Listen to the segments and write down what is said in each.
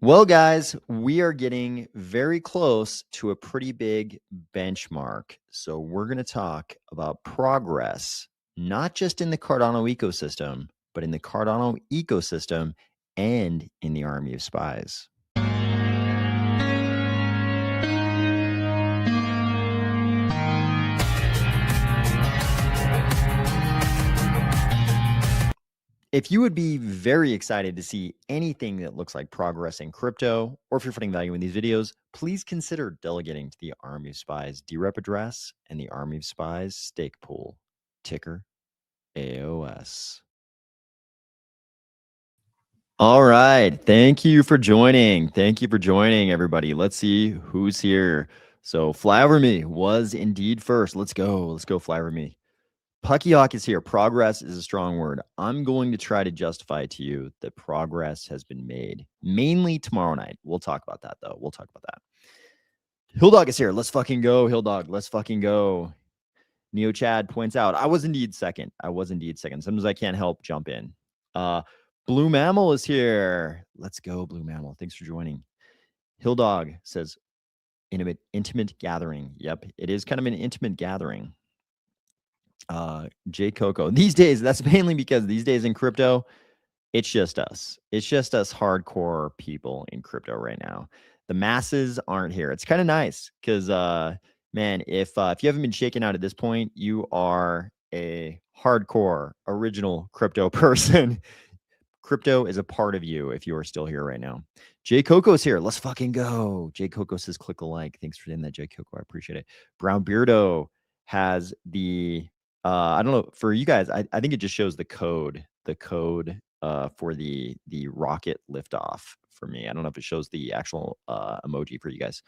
Well, guys, we are getting very close to a pretty big benchmark. So we're going to talk about progress, not just in the Cardano ecosystem, but in the Cardano ecosystem and in the army of spies. If you would be very excited to see anything that looks like progress in crypto, or if you're finding value in these videos, please consider delegating to the Army of Spies DRep address and the Army of Spies stake pool, ticker AOS. All right. Thank you for joining. Thank you for joining, everybody. Let's see who's here. So Fly Over Me was indeed first. Let's go. Let's go, Fly Over Me. Pucky Hawk is here. Progress is a strong word. I'm going to try to justify to you that progress has been made, mainly tomorrow night. We'll talk about that, though. We'll talk about that. Hilldog is here. Let's fucking go, Hilldog. Let's fucking go. Neo Chad points out, I was indeed second. Sometimes I can't help jump in. Blue Mammal is here. Let's go, Blue Mammal. Thanks for joining. Hilldog says, intimate gathering. Yep, it is kind of an intimate gathering. J Coco. These days, that's mainly because these days in crypto, it's just us. It's just us hardcore people in crypto right now. The masses aren't here. It's kind of nice because, man, if you haven't been shaken out at this point, you are a hardcore original crypto person. Crypto is a part of you if you are still here right now. J Coco's here. Let's fucking go. J Coco says click a like. Thanks for doing that, J Coco. I appreciate it. Brown Beardo has the I don't know, for you guys, I think it just shows the code for the rocket liftoff for me. I don't know if it shows the actual emoji for you guys.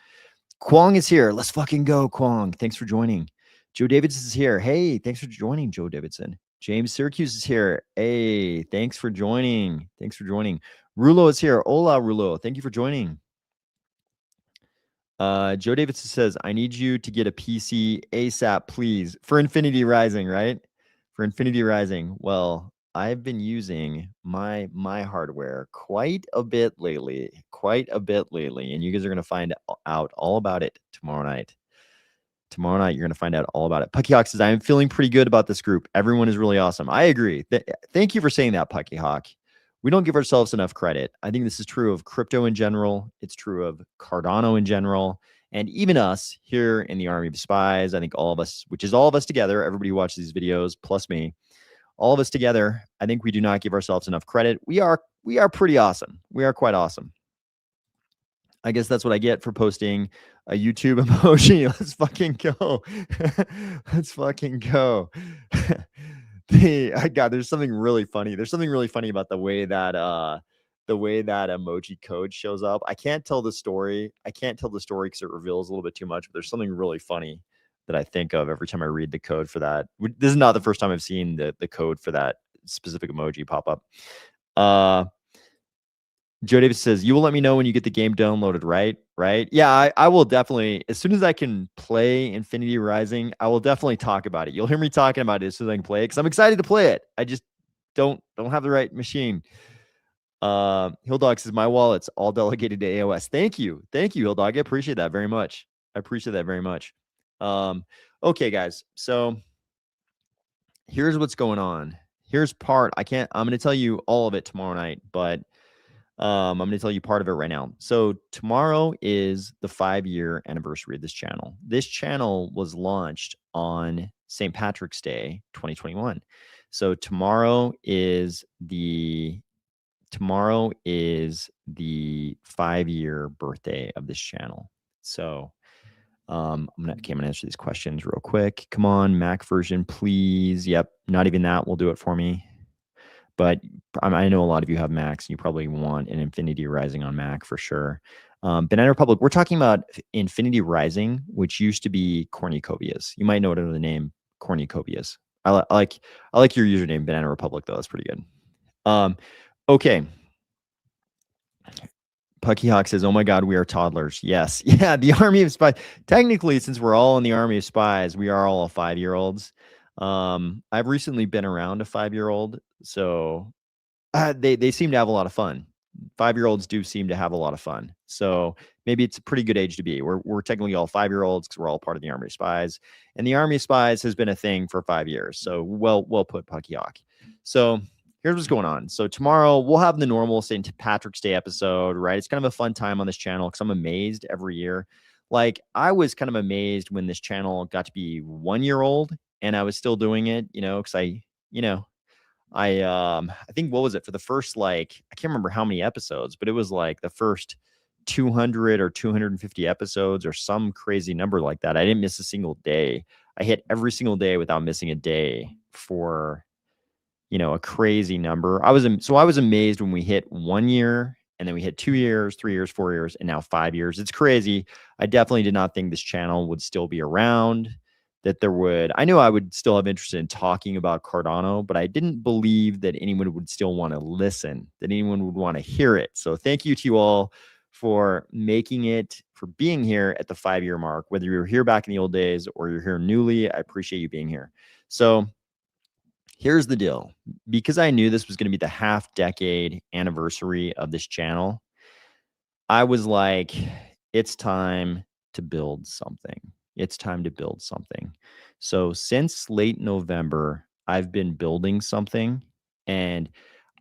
Kwong is here. Let's fucking go, Kwong. Thanks for joining. Joe Davidson is here. Hey, thanks for joining, Joe Davidson. James Syracuse is here. Hey, thanks for joining. Thanks for joining. Rulo is here. Hola, Rulo. Thank you for joining. Joe Davidson says, I need you to get a PC ASAP, please. For Infinity Rising, right? For Infinity Rising. Well, I've been using my hardware quite a bit lately. And you guys are going to find out all about it tomorrow night. Tomorrow night, you're going to find out all about it. Pucky Hawk says, I'm feeling pretty good about this group. Everyone is really awesome. I agree. Thank you for saying that, Pucky Hawk. We don't give ourselves enough credit. I think this is true of crypto in general. It's true of Cardano in general. And even us here in the Army of Spies, I think all of us, which is all of us together, everybody who watches these videos, plus me, all of us together, I think we do not give ourselves enough credit. We are pretty awesome. We are quite awesome. I guess that's what I get for posting a YouTube emoji. Let's fucking go. Let's fucking go. God, there's something really funny. There's something really funny about the way that emoji code shows up. I can't tell the story. Because it reveals a little bit too much, but there's something really funny that I think of every time I read the code for that. This is not the first time I've seen the code for that specific emoji pop up. Joe Davis says, you will let me know when you get the game downloaded, right? Right? Yeah, I will definitely, as soon as I can play Infinity Rising, I will definitely talk about it. You'll hear me talking about it as soon as I can play it, because I'm excited to play it. I just don't have the right machine. Hilldog says, my wallet's all delegated to AOS. Thank you, Hilldog. I appreciate that very much. Okay, guys. So here's what's going on. Here's part. I'm going to tell you all of it tomorrow night, but I'm going to tell you part of it right now. So tomorrow is the 5-year anniversary of this channel. This channel was launched on St. Patrick's Day, 2021. So tomorrow is the 5-year birthday of this channel. So I'm gonna answer these questions real quick. Come on, Mac version, please. Yep, not even that will do it for me. But I know a lot of you have Macs, and you probably want an Infinity Rising on Mac for sure. Banana Republic, we're talking about Infinity Rising, which used to be Cornucopias. You might know it under the name Cornucopias. I like your username, Banana Republic, though. That's pretty good. Okay. Pucky Hawk says, oh my God, we are toddlers. Yes. Yeah, the Army of Spies. Technically, since we're all in the Army of Spies, we are all 5-year-olds. I've recently been around a 5-year-old, so they seem to have a lot of fun. 5-year-olds do seem to have a lot of fun. So maybe it's a pretty good age to be. We're technically all 5-year-olds because we're all part of the Army of Spies. And the Army of Spies has been a thing for 5 years. So well put, Pucky Hawk. So here's what's going on. So tomorrow we'll have the normal St. Patrick's Day episode, right? It's kind of a fun time on this channel because I'm amazed every year. Like, I was kind of amazed when this channel got to be 1 year old and I was still doing it, because I think, what was it, for the first, like, I can't remember how many episodes, but it was like the first 200 or 250 episodes or some crazy number like that. I didn't miss a single day. I hit every single day without missing a day for a crazy number. I was amazed when we hit 1 year, and then we hit 2 years, 3 years, 4 years, and now 5 years. It's crazy. I definitely did not think this channel would still be around, I knew I would still have interest in talking about Cardano, but I didn't believe that anyone would still want to listen, that anyone would want to hear it. So thank you to you all for being here at the 5-year mark, whether you were here back in the old days or you're here newly. I appreciate you being here. So here's the deal. Because I knew this was going to be the half-decade anniversary of this channel, I was like, it's time to build something. It's time to build something. So since late November, I've been building something, and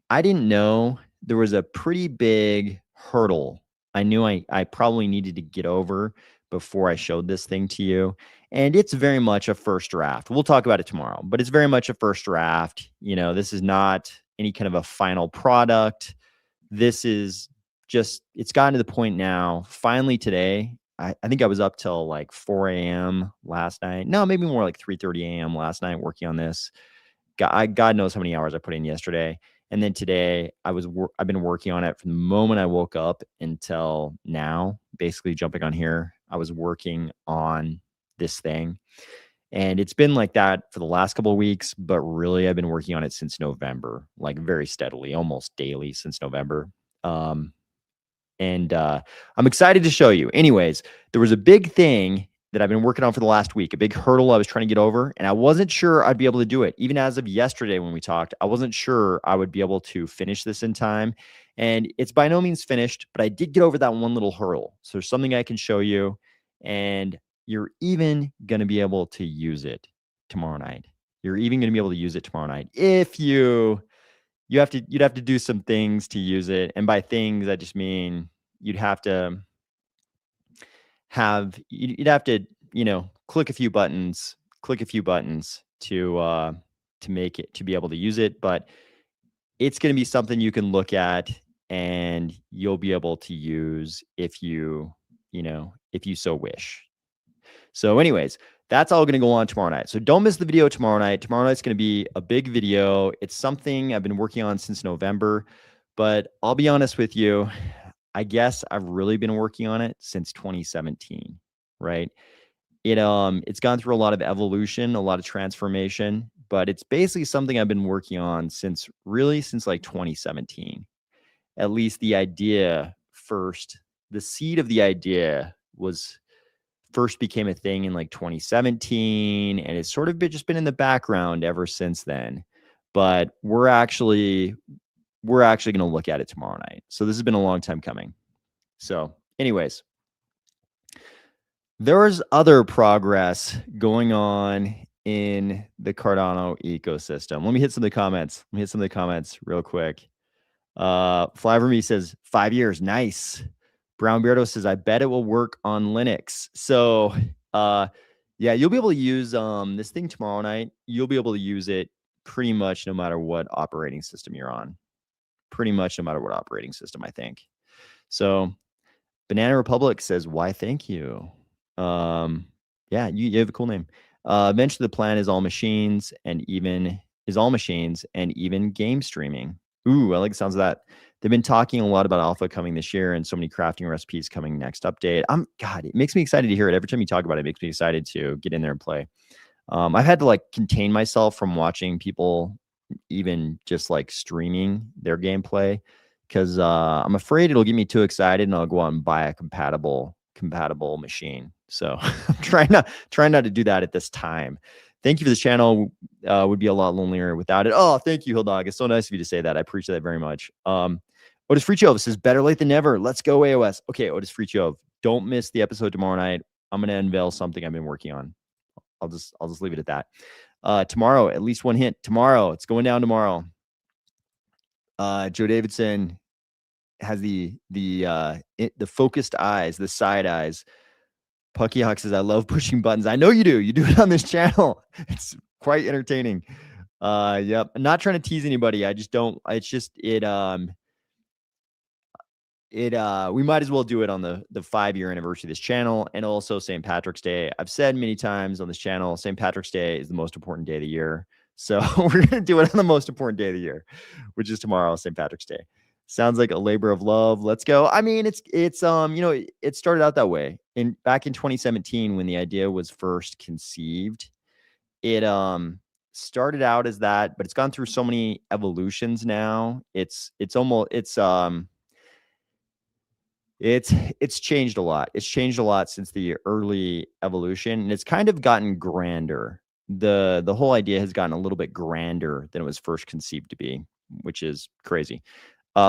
I didn't know there was a pretty big hurdle I knew I probably needed to get over before I showed this thing to you. And it's very much a first draft. We'll talk about it tomorrow, but it's very much a first draft. This is not any kind of a final product. This is just, it's gotten to the point now, finally today, I think I was up till like 4 a.m. last night. No, maybe more like 3:30 a.m. last night working on this. God knows how many hours I put in yesterday. And then today I've been working on it from the moment I woke up until now, basically jumping on here. I was working on this thing, and it's been like that for the last couple of weeks, but really I've been working on it since November, like very steadily, almost daily since November. And I'm excited to show you. Anyways, there was a big thing that I've been working on for the last week, a big hurdle I was trying to get over, and I wasn't sure I'd be able to do it. Even as of yesterday when we talked, I wasn't sure I would be able to finish this in time. And it's by no means finished, but I did get over that one little hurdle. So there's something I can show you, and you're even going to be able to use it tomorrow night. You're even going to be able to use it tomorrow night if you'd have to do some things to use it. And by things, I just mean you'd have to click a few buttons to make it, to be able to use it. But it's going to be something you can look at and you'll be able to use if you so wish. So anyways, that's all going to go on tomorrow night. So don't miss the video tomorrow night. Tomorrow night's going to be a big video. It's something I've been working on since November, but I'll be honest with you, I guess I've really been working on it since 2017, right? It's gone through a lot of evolution, a lot of transformation, but it's basically something I've been working on since like 2017. At least the seed of the idea first became a thing in like 2017, and it's sort of just been in the background ever since then. But we're actually going to look at it tomorrow night. So this has been a long time coming. So anyways, there's other progress going on in the Cardano ecosystem. Let me hit some of the comments real quick. Flyverme says 5 years. Nice. Brown Beardo says, I bet it will work on Linux. So yeah, you'll be able to use this thing tomorrow night. You'll be able to use it pretty much no matter what operating system you're on. Pretty much no matter what operating system, I think. So Banana Republic says, why thank you. Yeah, you have a cool name. Eventually the plan is all machines and even game streaming. Ooh, I like the sounds of that. They've been talking a lot about alpha coming this year and so many crafting recipes coming next update. God, it makes me excited to hear it. Every time you talk about it, it makes me excited to get in there and play. I've had to like contain myself from watching people even just like streaming their gameplay because I'm afraid it'll get me too excited and I'll go out and buy a compatible machine. So I'm trying not to do that at this time. Thank you for this channel. Would be a lot lonelier without it. Oh, thank you, Hildog. It's so nice of you to say that. I appreciate that very much. Otis Freechove says, better late than never. Let's go, AOS. Okay, Otis Freechove, don't miss the episode tomorrow night. I'm going to unveil something I've been working on. I'll just leave it at that. Tomorrow, at least one hint. Tomorrow, it's going down tomorrow. Joe Davidson has the focused eyes, the side eyes. Pucky Hawk says, I love pushing buttons. I know you do. You do it on this channel. It's quite entertaining. Yep. I'm not trying to tease anybody. I just don't. It's just we might as well do it on the 5-year anniversary of this channel, and also St. Patrick's Day. I've said many times on this channel, St. Patrick's Day is the most important day of the year. So we're gonna do it on the most important day of the year, which is tomorrow, St. Patrick's Day. Sounds like a labor of love. Let's go. I mean, it's it started out that way. Back in 2017, when the idea was first conceived, it started out as that, but it's gone through so many evolutions now. It's changed a lot. It's changed a lot since the early evolution, and it's kind of gotten grander. The whole idea has gotten a little bit grander than it was first conceived to be, which is crazy.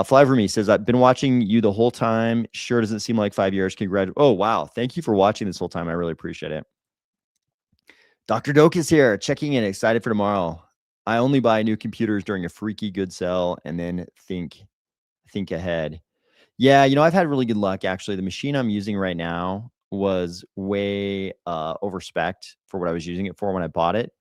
Fly for Me says, I've been watching you the whole time. Sure doesn't seem like 5 years. Congratulations. Oh, wow. Thank you for watching this whole time. I really appreciate it. Dr. Doke is here, checking in, excited for tomorrow. I only buy new computers during a freaky good sell and then think ahead. Yeah, I've had really good luck, actually. The machine I'm using right now was way overspec for what I was using it for when I bought it.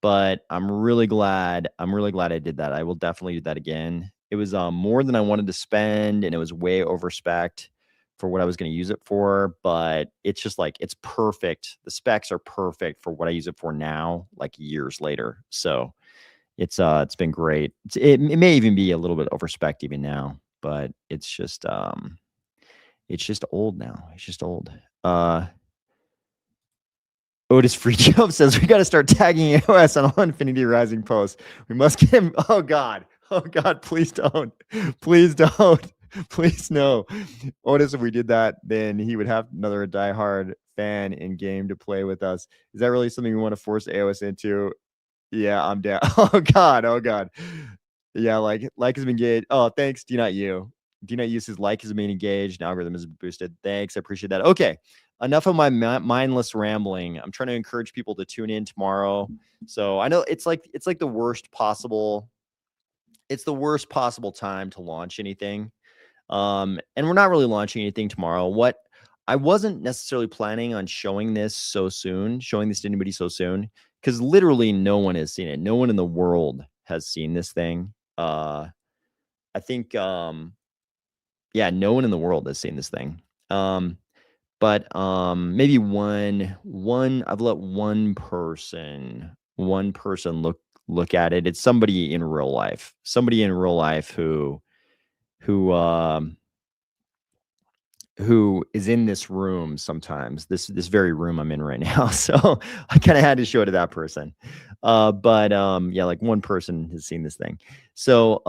But I'm really glad I did that. I will definitely do that again. It was more than I wanted to spend, and it was way overspec for what I was going to use it for. But it's just like, it's perfect. The specs are perfect for what I use it for now, like years later. So it's been great. It may even be a little bit overspec even now, but it's just old now. It's just old. Otis Free Jump says, we got to start tagging AOS on all Infinity Rising posts. We must get him. Oh God, please don't. Please don't. Please no. Otis, if we did that, then he would have another diehard fan in game to play with us. Is that really something we want to force AOS into? Yeah, I'm down. Oh God. Yeah, like has been engaged. Oh, thanks. Do not use his like has been engaged. And algorithm is boosted. Thanks. I appreciate that. Okay. Enough of my mindless rambling. I'm trying to encourage people to tune in tomorrow. So I know it's like the worst possible. It's the worst possible time to launch anything. And we're not really launching anything tomorrow. What I wasn't necessarily planning on showing this to anybody so soon, because literally no one has seen it. No one in the world has seen this thing. I think, no one in the world has seen this thing. But maybe I've let one person look at it. It's somebody in real life who is in this room sometimes, this very room I'm in right now. So I kind of had to show it to that person. But like one person has seen this thing. So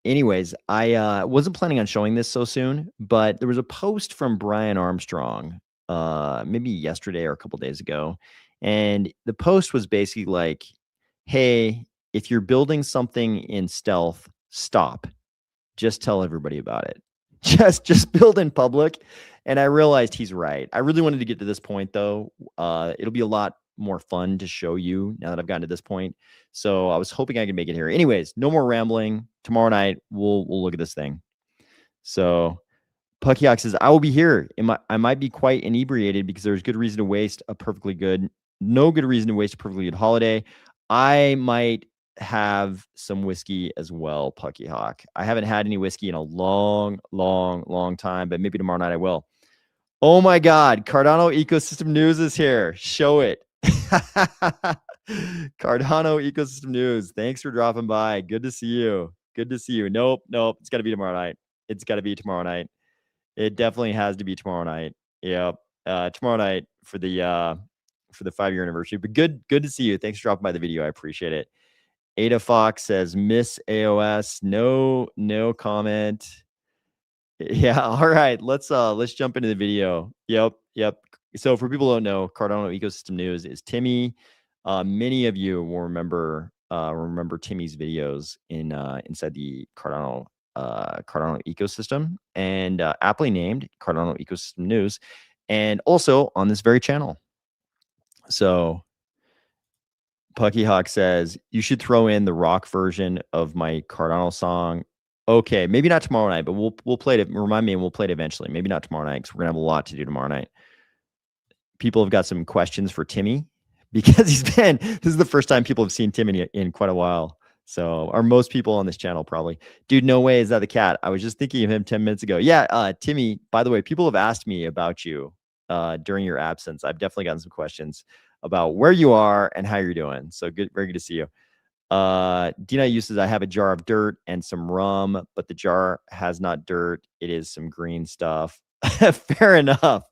anyways, I wasn't planning on showing this so soon, but there was a post from Brian Armstrong maybe yesterday or a couple days ago. And the post was basically like, hey, if you're building something in stealth, stop. Just tell everybody about it. Just build in public. And I realized he's right. I really wanted to get to this point, though. It'll be a lot more fun to show you now that I've gotten to this point. So I was hoping I could make it here. Anyways, no more rambling. Tomorrow night, we'll look at this thing. So Puckyox says, I will be here. I might be quite inebriated because there's no good reason to waste a perfectly good holiday. I might have some whiskey as well, Pucky Hawk. I haven't had any whiskey in a long time, but maybe tomorrow night I will. Oh my God, Cardano Ecosystem News is here. Show it. Cardano Ecosystem News. Thanks for dropping by. Good to see you. Nope. It's got to be tomorrow night. It definitely has to be tomorrow night. Yep. Tomorrow night for the 5-year anniversary. But good to see you. Thanks for dropping by the video. I appreciate it. Ada Fox says, miss AOS. No comment. Yeah. All right. Let's jump into the video. Yep. So for people who don't know, Cardano Ecosystem News is Timmy. Many of you will remember Timmy's videos inside the Cardano Cardano ecosystem, and aptly named Cardano Ecosystem News, and also on this very channel. So Pucky Hawk says, you should throw in the rock version of my Cardano song. Okay, maybe not tomorrow night, but we'll play it. Remind me, and we'll play it eventually. Maybe not tomorrow night, because we're gonna have a lot to do tomorrow night. People have got some questions for Timmy, because this is the first time people have seen Timmy in quite a while. So, are most people on this channel probably. Dude, no way, is that the cat? I was just thinking of him 10 minutes ago. Yeah, Timmy, by the way, people have asked me about you during your absence. I've definitely gotten some questions about where you are and how you're doing. So good, very good to see you. Dina uses, I have a jar of dirt and some rum, but the jar has not dirt. It is some green stuff. Fair enough.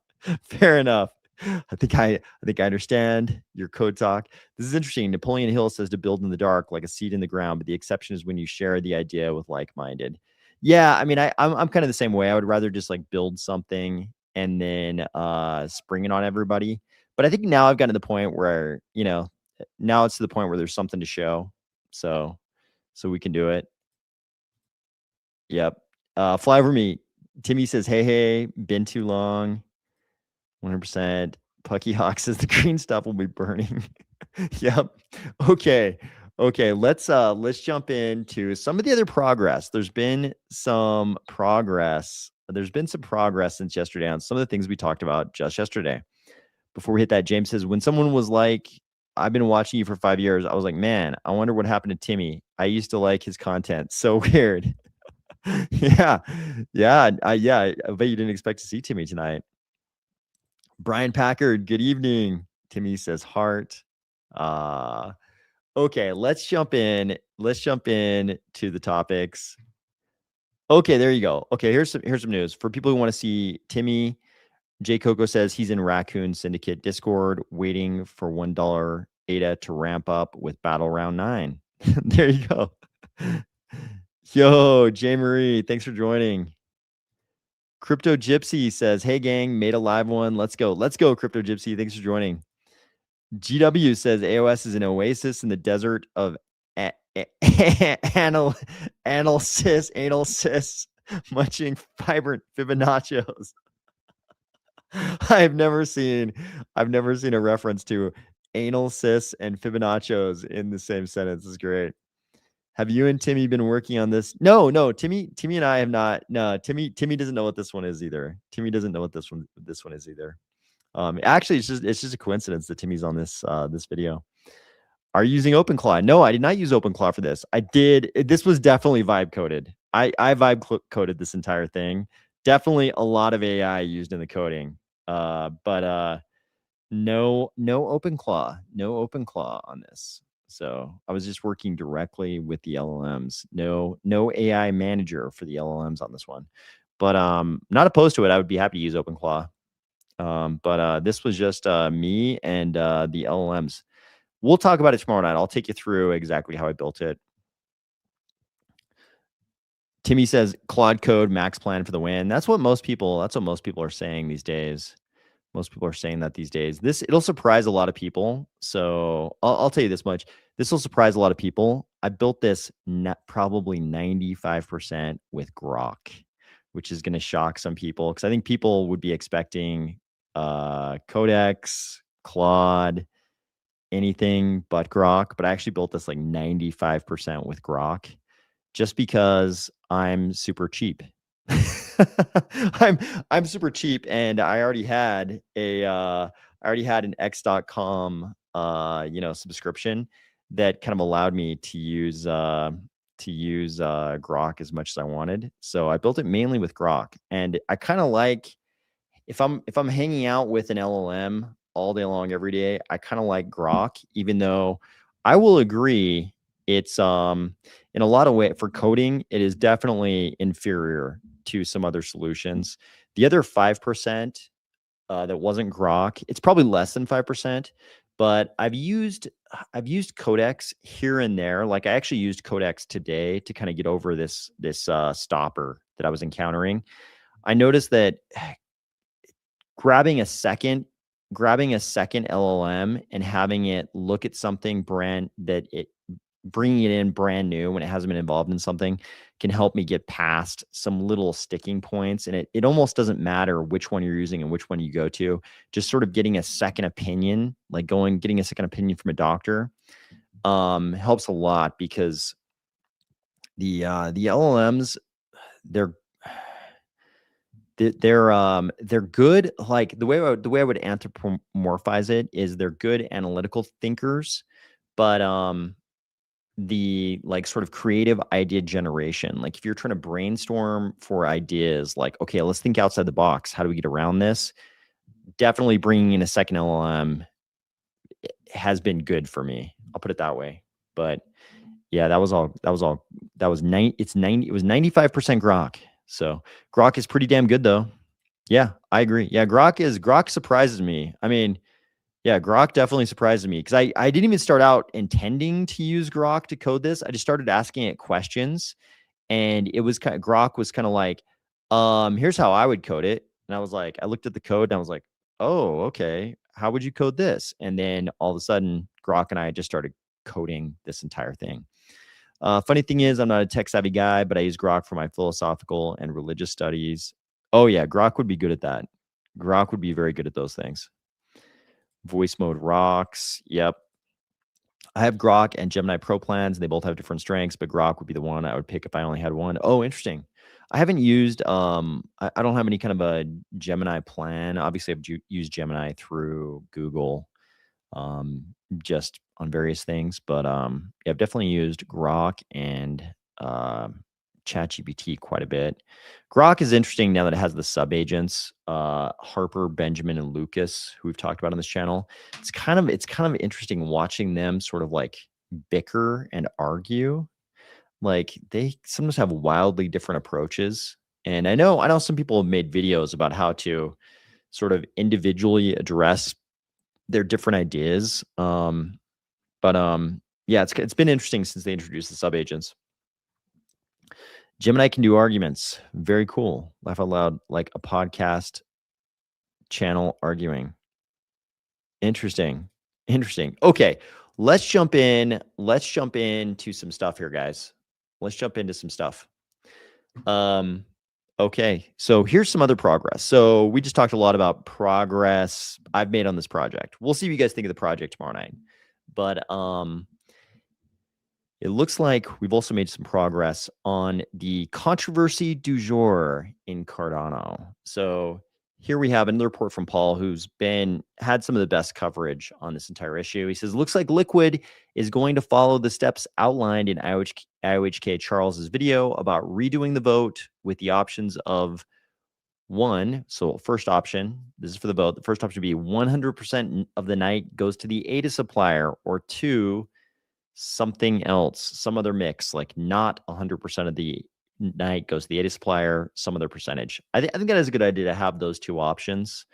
Fair enough. I think I understand your code talk. This is interesting. Napoleon Hill says to build in the dark like a seed in the ground, but the exception is when you share the idea with like-minded. Yeah, I mean, I'm kind of the same way. I would rather just like build something and then spring it on everybody. But I think now I've gotten to the point where, now it's to the point where there's something to show. So we can do it. Yep. Fly over me. Timmy says, hey, been too long. 100%. Pucky Hawk says the green stuff will be burning. Yep. Okay. Let's jump into some of the other progress. There's been some progress. Since yesterday on some of the things we talked about just yesterday. Before we hit that, James says, when someone was like, I've been watching you for 5 years, I was like, man, I wonder what happened to Timmy. I used to like his content. So weird. Yeah. I bet you didn't expect to see Timmy tonight. Brian Packard, good evening. Timmy says heart. Okay, let's jump in. To the topics. Okay, there you go. Okay, here's some news for people who want to see Timmy. J Coco says he's in Raccoon Syndicate Discord waiting for $1 ADA to ramp up with Battle Round 9. There you go. Yo, J Marie, thanks for joining. Crypto Gypsy says, hey gang, made a live one. Let's go, Crypto Gypsy. Thanks for joining. GW says AOS is an oasis in the desert of anal cysts, munching vibrant Fibonaccios. I've never seen a reference to anal cysts and Fibonaccios in the same sentence. It's great. Have you and Timmy been working on this? No, Timmy and I have not. No, Timmy doesn't know what this one is either. Timmy doesn't know what this one is either. Actually, it's just a coincidence that Timmy's on this video. Are you using OpenClaw? No, I did not use OpenClaw for this. I did. This was definitely vibe coded. I vibe coded this entire thing. Definitely a lot of AI used in the coding. But no OpenClaw. No OpenClaw on this. So I was just working directly with the LLMs. No AI manager for the LLMs on this one. But not opposed to it. I would be happy to use OpenClaw. But this was just me and the LLMs. We'll talk about it tomorrow night. I'll take you through exactly how I built it. Timmy says Claude Code max plan for the win. That's what most people are saying these days. Most people are saying that these days. It'll surprise a lot of people. So I'll tell you this much. This will surprise a lot of people. I built this probably 95% with Grok, which is going to shock some people because I think people would be expecting Codex, Claude, anything but Grok. But I actually built this like 95% with Grok just because I'm super cheap. I'm super cheap, and I already had an X.com subscription that kind of allowed me to use Grok as much as I wanted. So I built it mainly with Grok, and I kind of like if I'm hanging out with an LLM all day long every day, I kind of like Grok, even though I will agree it's in a lot of ways for coding, it is definitely inferior to some other solutions. The other 5% that wasn't Grok, it's probably less than 5%, but I've used Codex here and there. Like I actually used Codex today to kind of get over this stopper that I was encountering. I noticed that grabbing a second LLM and having it look at something brand that it bringing it in brand new when it hasn't been involved in something can help me get past some little sticking points. And it almost doesn't matter which one you're using and which one you go to. Just sort of getting a second opinion, like getting a second opinion from a doctor, helps a lot, because the LLMs, they're they're good. Like the way I would anthropomorphize it is they're good analytical thinkers, but the like sort of creative idea generation, like if you're trying to brainstorm for ideas, like, okay, let's think outside the box, how do we get around this, definitely bringing in a second LLM has been good for me, I'll put it that way. But yeah, that was 95% Grok. So Grok is pretty damn good though. Yeah, I agree. Yeah, Grok surprises me. I mean, yeah, Grok definitely surprises me, because I didn't even start out intending to use Grok to code this. I just started asking it questions, and it was Grok was kind of like, here's how I would code it. And I was like, I looked at the code and I was like, oh, okay, how would you code this? And then all of a sudden, Grok and I just started coding this entire thing. Funny thing is, I'm not a tech savvy guy, but I use Grok for my philosophical and religious studies. Oh yeah, Grok would be good at that. Grok would be very good at those things. Voice mode rocks. Yep. I have Grok and Gemini Pro plans. They both have different strengths, but Grok would be the one I would pick if I only had one. Oh, interesting. I haven't used I don't have any kind of a Gemini plan. Obviously, I've used Gemini through Google, um, just on various things. But yeah, I've definitely used Grok and ChatGPT quite a bit. Grok is interesting now that it has the sub agents, Harper, Benjamin, and Lucas, who we've talked about on this channel. It's kind of interesting watching them sort of like bicker and argue. Like they sometimes have wildly different approaches. And I know some people have made videos about how to sort of individually address their different ideas. But yeah, it's been interesting since they introduced the subagents. Gemini can do arguments. Very cool. Laugh out loud, like a podcast channel arguing. Interesting. Interesting. Okay, let's jump in. Let's jump into some stuff here, guys. Let's jump into some stuff. Okay, so here's some other progress. So we just talked a lot about progress I've made on this project. We'll see what you guys think of the project tomorrow night. But it looks like we've also made some progress on the controversy du jour in Cardano. So here we have another report from Paul, who's had some of the best coverage on this entire issue. He says, looks like Liquid is going to follow the steps outlined in IOHK Charles's video about redoing the vote with the options of one. So first option, this is for the vote. The first option would be 100% of the night goes to the ADA supplier, or two, something else, some other mix, like not 100% of the night goes to the ADA supplier, some other percentage. I think that is a good idea to have those two options,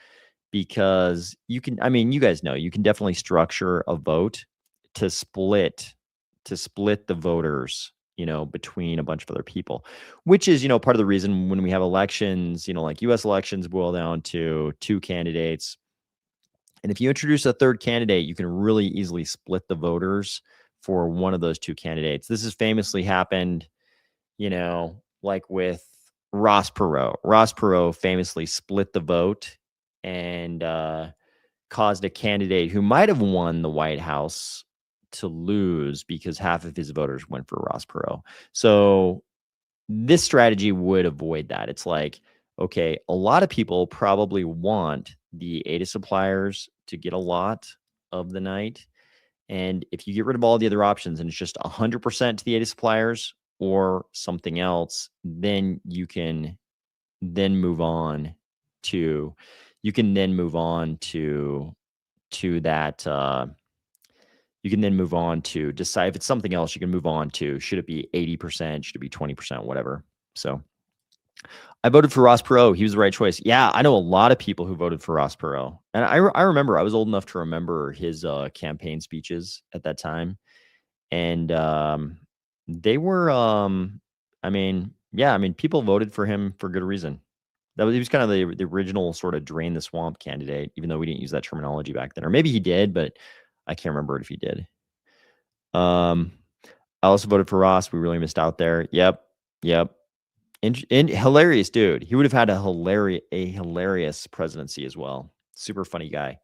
because you can, I mean, you guys know, you can definitely structure a vote to split the voters, between a bunch of other people, which is, part of the reason when we have elections, like US elections boil down to two candidates. And if you introduce a third candidate, you can really easily split the voters for one of those two candidates. This has famously happened, like with Ross Perot. Ross Perot famously split the vote and caused a candidate who might have won the White House to lose because half of his voters went for Ross Perot. So this strategy would avoid that. It's like, okay, a lot of people probably want the ADA suppliers to get a lot of the night. And if you get rid of all the other options and it's just 100% to the ADA suppliers or something else, then you can then move on to that. You can then move on to decide if it's something else. You can move on to, should it be 80%? Should it be 20%? Whatever. So I voted for Ross Perot. He was the right choice. Yeah, I know a lot of people who voted for Ross Perot. And I remember, I was old enough to remember his campaign speeches at that time. And they were, people voted for him for good reason. He was kind of the original sort of drain the swamp candidate, even though we didn't use that terminology back then. Or maybe he did, but I can't remember if he did. I also voted for Ross. We really missed out there. Yep. Yep. And hilarious dude. He would have had a hilarious presidency as well. Super funny guy.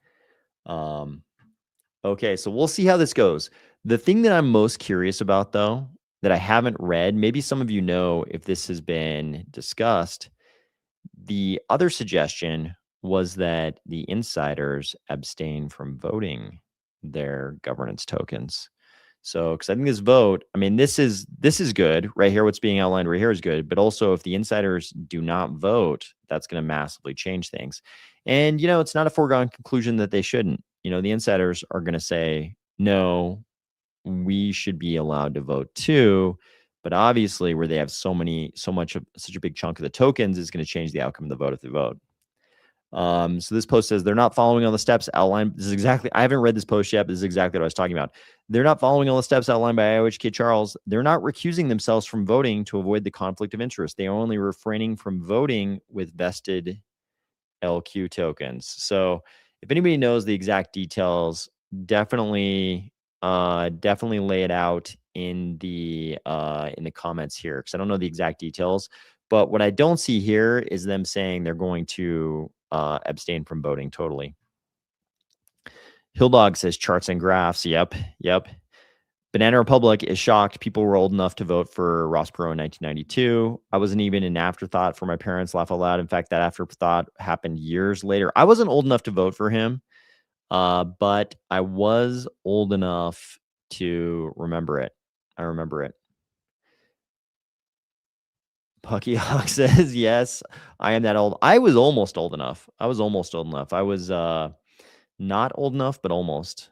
Okay, so we'll see how this goes. The thing that I'm most curious about, though, that I haven't read, maybe some of you know if this has been discussed. The other suggestion was that the insiders abstain from voting their governance tokens. So, because I think this vote, I mean, this is good right here. What's being outlined right here is good, but also if the insiders do not vote, that's going to massively change things. And it's not a foregone conclusion that they shouldn't. The insiders are going to say no. We should be allowed to vote too. But obviously, where they have such a big chunk of the tokens is going to change the outcome of the vote if they vote. So this post says they're not following all the steps outlined. This is exactly, I haven't read this post yet, but this is exactly what I was talking about. They're not following all the steps outlined by IOHK Charles. They're not recusing themselves from voting to avoid the conflict of interest. They are only refraining from voting with vested LQ tokens. So if anybody knows the exact details, definitely lay it out in the comments here, because I don't know the exact details. But what I don't see here is them saying they're going to abstain from voting totally. Hilldog says charts and graphs. Yep. Banana Republic is shocked people were old enough to vote for Ross Perot in 1992. I wasn't even an afterthought for my parents. Laugh out loud. In fact, that afterthought happened years later. I wasn't old enough to vote for him, but I was old enough to remember it. I remember it. Pucky Hawk says, yes, I am that old. I was almost old enough. I was not old enough, but almost.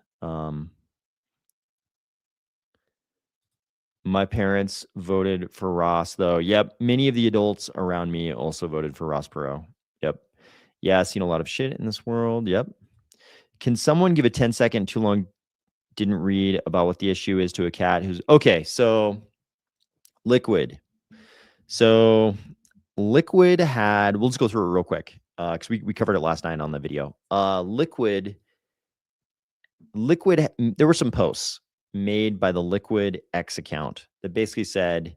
My parents voted for Ross, though. Yep. Many of the adults around me also voted for Ross Perot. Yep. Yeah, I've seen a lot of shit in this world. Yep. Can someone give a 10-second too long didn't read about what the issue is to a cat who's okay? So Liquid. So Liquid had, we'll just go through it real quick because we covered it last night on the video. Liquid, there were some posts made by the Liquid X account that basically said,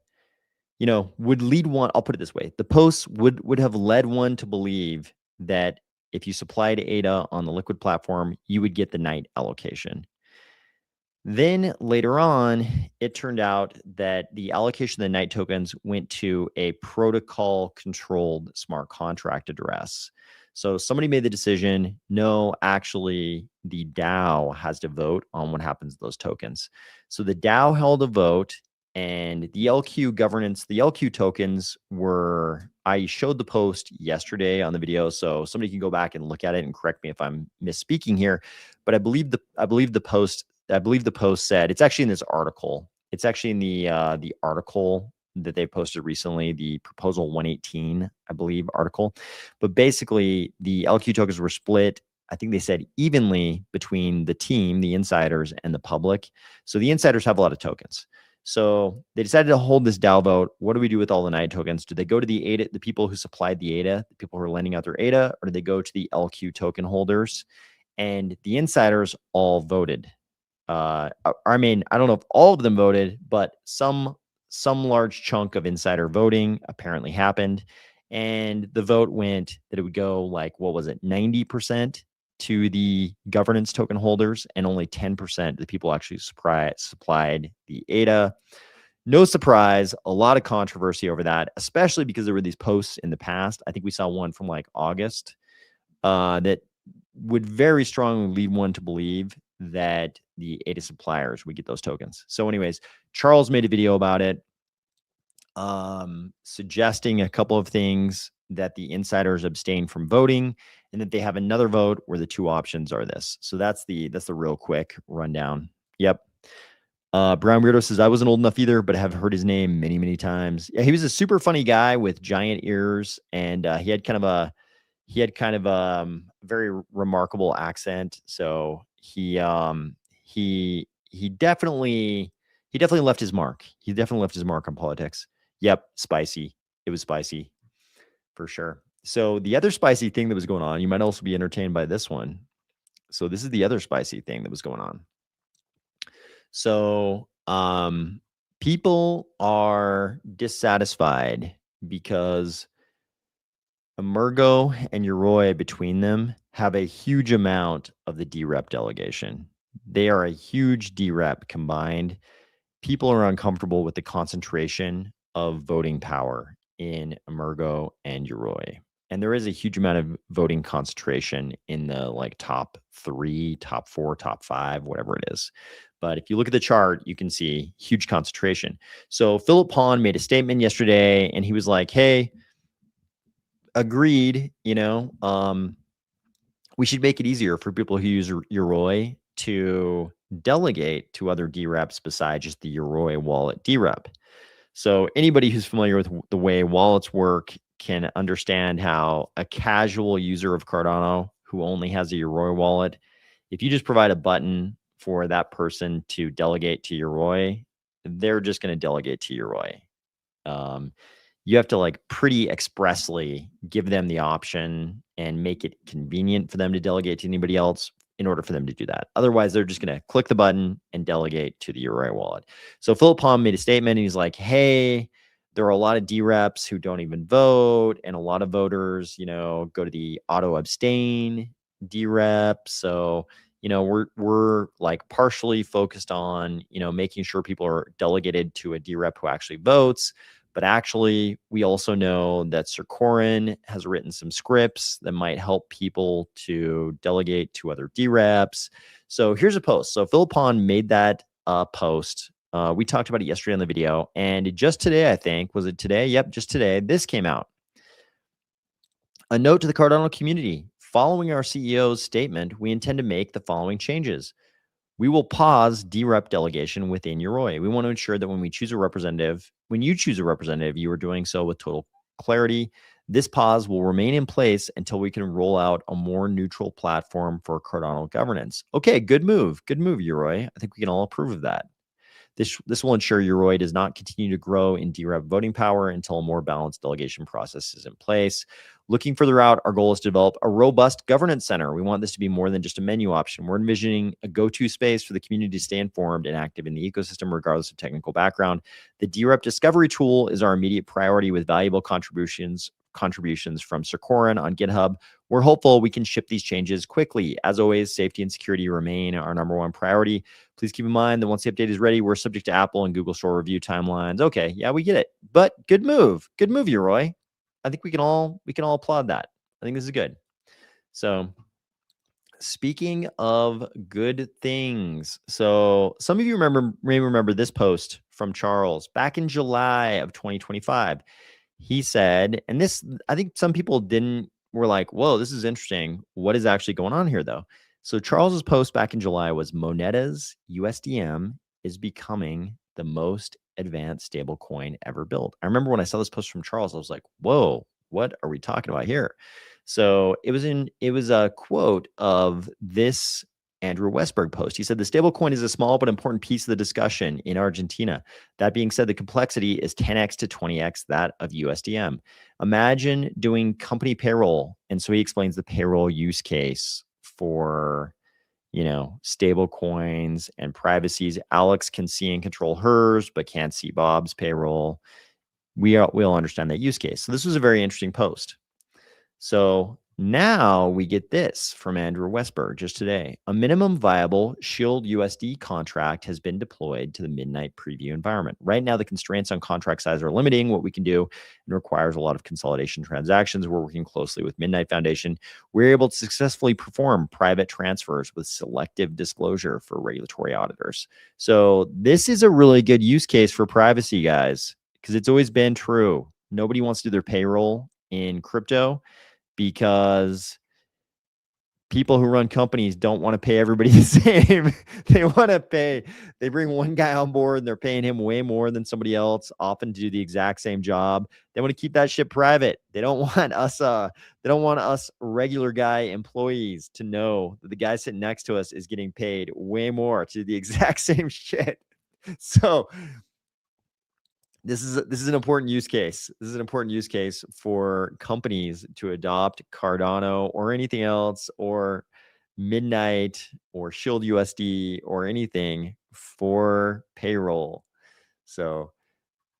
would lead one, I'll put it this way. The posts would have led one to believe that if you supplied ADA on the Liquid platform, you would get the night allocation. Then later on, it turned out that the allocation of the night tokens went to a protocol controlled smart contract address. So somebody made the decision, no, actually, the DAO has to vote on what happens to those tokens. So the DAO held a vote, and the LQ governance, the LQ tokens were, I showed the post yesterday on the video, so somebody can go back and look at it and correct me if I'm misspeaking here. But I believe the post said, it's actually in this article. It's actually in the article that they posted recently, the proposal 118, I believe, article. But basically, the LQ tokens were split, I think they said evenly between the team, the insiders, and the public. So the insiders have a lot of tokens. So they decided to hold this DAO vote. What do we do with all the night tokens? Do they go to the ADA, the people who supplied the ADA, the people who are lending out their ADA, or do they go to the LQ token holders? And the insiders all voted. I mean, I don't know if all of them voted, but some large chunk of insider voting apparently happened. And the vote went that it would go like, what was it, 90% to the governance token holders and only 10% the people actually supplied the ADA. No surprise, a lot of controversy over that, especially because there were these posts in the past. I think we saw one from like August that would very strongly lead one to believe that the ADA suppliers would get those tokens. So anyways, Charles made a video about it, suggesting a couple of things, that the insiders abstain from voting and that they have another vote where the two options are this. So that's the real quick rundown. Yep. Brown Weirdo says, I wasn't old enough either, but I have heard his name many, many times. Yeah, he was a super funny guy with giant ears, and he had kind of a very remarkable accent. So he definitely left his mark. He definitely left his mark on politics. Yep, spicy. It was spicy for sure. So the other spicy thing that was going on, you might also be entertained by this one. So this is the other spicy thing that was going on. So People are dissatisfied because Emergo and Yoroi between them have a huge amount of the DRep delegation. They are a huge DRep combined. People are uncomfortable with the concentration of voting power in Emergo and Yoroi. And there is a huge amount of voting concentration in the like top 3, top 4, top 5, whatever it is. But if you look at the chart, you can see huge concentration. So Philip Pond made a statement yesterday and he was like, hey, agreed, we should make it easier for people who use Yoroi to delegate to other DReps besides just the Yoroi wallet DRep. So anybody who's familiar with the way wallets work can understand how a casual user of Cardano who only has a Yoroi wallet, if you just provide a button for that person to delegate to Yoroi, they're just going to delegate to Yoroi. You have to like pretty expressly give them the option and make it convenient for them to delegate to anybody else in order for them to do that. Otherwise, they're just going to click the button and delegate to the Yoroi wallet. So Philip Palm made a statement and he's like, hey, there are a lot of DReps who don't even vote, and a lot of voters, go to the auto abstain DRep. So, we're like partially focused on, making sure people are delegated to a DRep who actually votes. But actually, we also know that Sir Corin has written some scripts that might help people to delegate to other DReps. So here's a post. So Philip Pond made that post. We talked about it yesterday on the video. And just today, I think, was it today? Yep, just today, this came out. A note to the Cardano community. Following our CEO's statement, we intend to make the following changes. We will pause DRep delegation within Yoroi. We want to ensure that when you choose a representative, you are doing so with total clarity. This pause will remain in place until we can roll out a more neutral platform for Cardano governance. Okay, good move. Good move, Yoroi. I think we can all approve of that. This will ensure Yoroi does not continue to grow in DRep voting power until a more balanced delegation process is in place. Looking further out, our goal is to develop a robust governance center. We want this to be more than just a menu option. We're envisioning a go-to space for the community to stay informed and active in the ecosystem, regardless of technical background. The DRep discovery tool is our immediate priority with valuable contributions from Sir Corin on GitHub. We're hopeful we can ship these changes quickly. As always, safety and security remain our #1 priority. Please keep in mind that once the update is ready, we're subject to Apple and Google Store review timelines. Okay, yeah, we get it. But good move, Yoroi. I think we can all applaud that. I think this is good. So, speaking of good things, so some of you may remember this post from Charles back in July of 2025. He said, and this, I think some people were like, whoa, this is interesting. What is actually going on here, though? So Charles's post back in July was Moneta's USDM is becoming the most advanced stablecoin ever built. I remember when I saw this post from Charles, I was like, whoa, what are we talking about here? So it was a quote of this Andrew Westberg post. He said, the stablecoin is a small but important piece of the discussion in Argentina. That being said, the complexity is 10x to 20x that of USDM. Imagine doing company payroll. And so he explains the payroll use case for, stable coins and privacies. Alex can see and control hers, but can't see Bob's payroll. We all understand that use case. So this was a very interesting post. So now we get this from Andrew Westberg just today. A minimum viable Shield USD contract has been deployed to the Midnight preview environment. Right now, the constraints on contract size are limiting what we can do and requires a lot of consolidation transactions. We're working closely with Midnight Foundation. We're able to successfully perform private transfers with selective disclosure for regulatory auditors. So this is a really good use case for privacy, guys, because it's always been true. Nobody wants to do their payroll in crypto, because people who run companies don't want to pay everybody the same. They bring one guy on board and they're paying him way more than somebody else, often to do the exact same job. They want to keep that shit private. They don't want us regular guy employees to know that the guy sitting next to us is getting paid way more to do the exact same shit. So this is an important use case. This is an important use case for companies to adopt Cardano or anything else, or Midnight or Shield USD or anything for payroll. So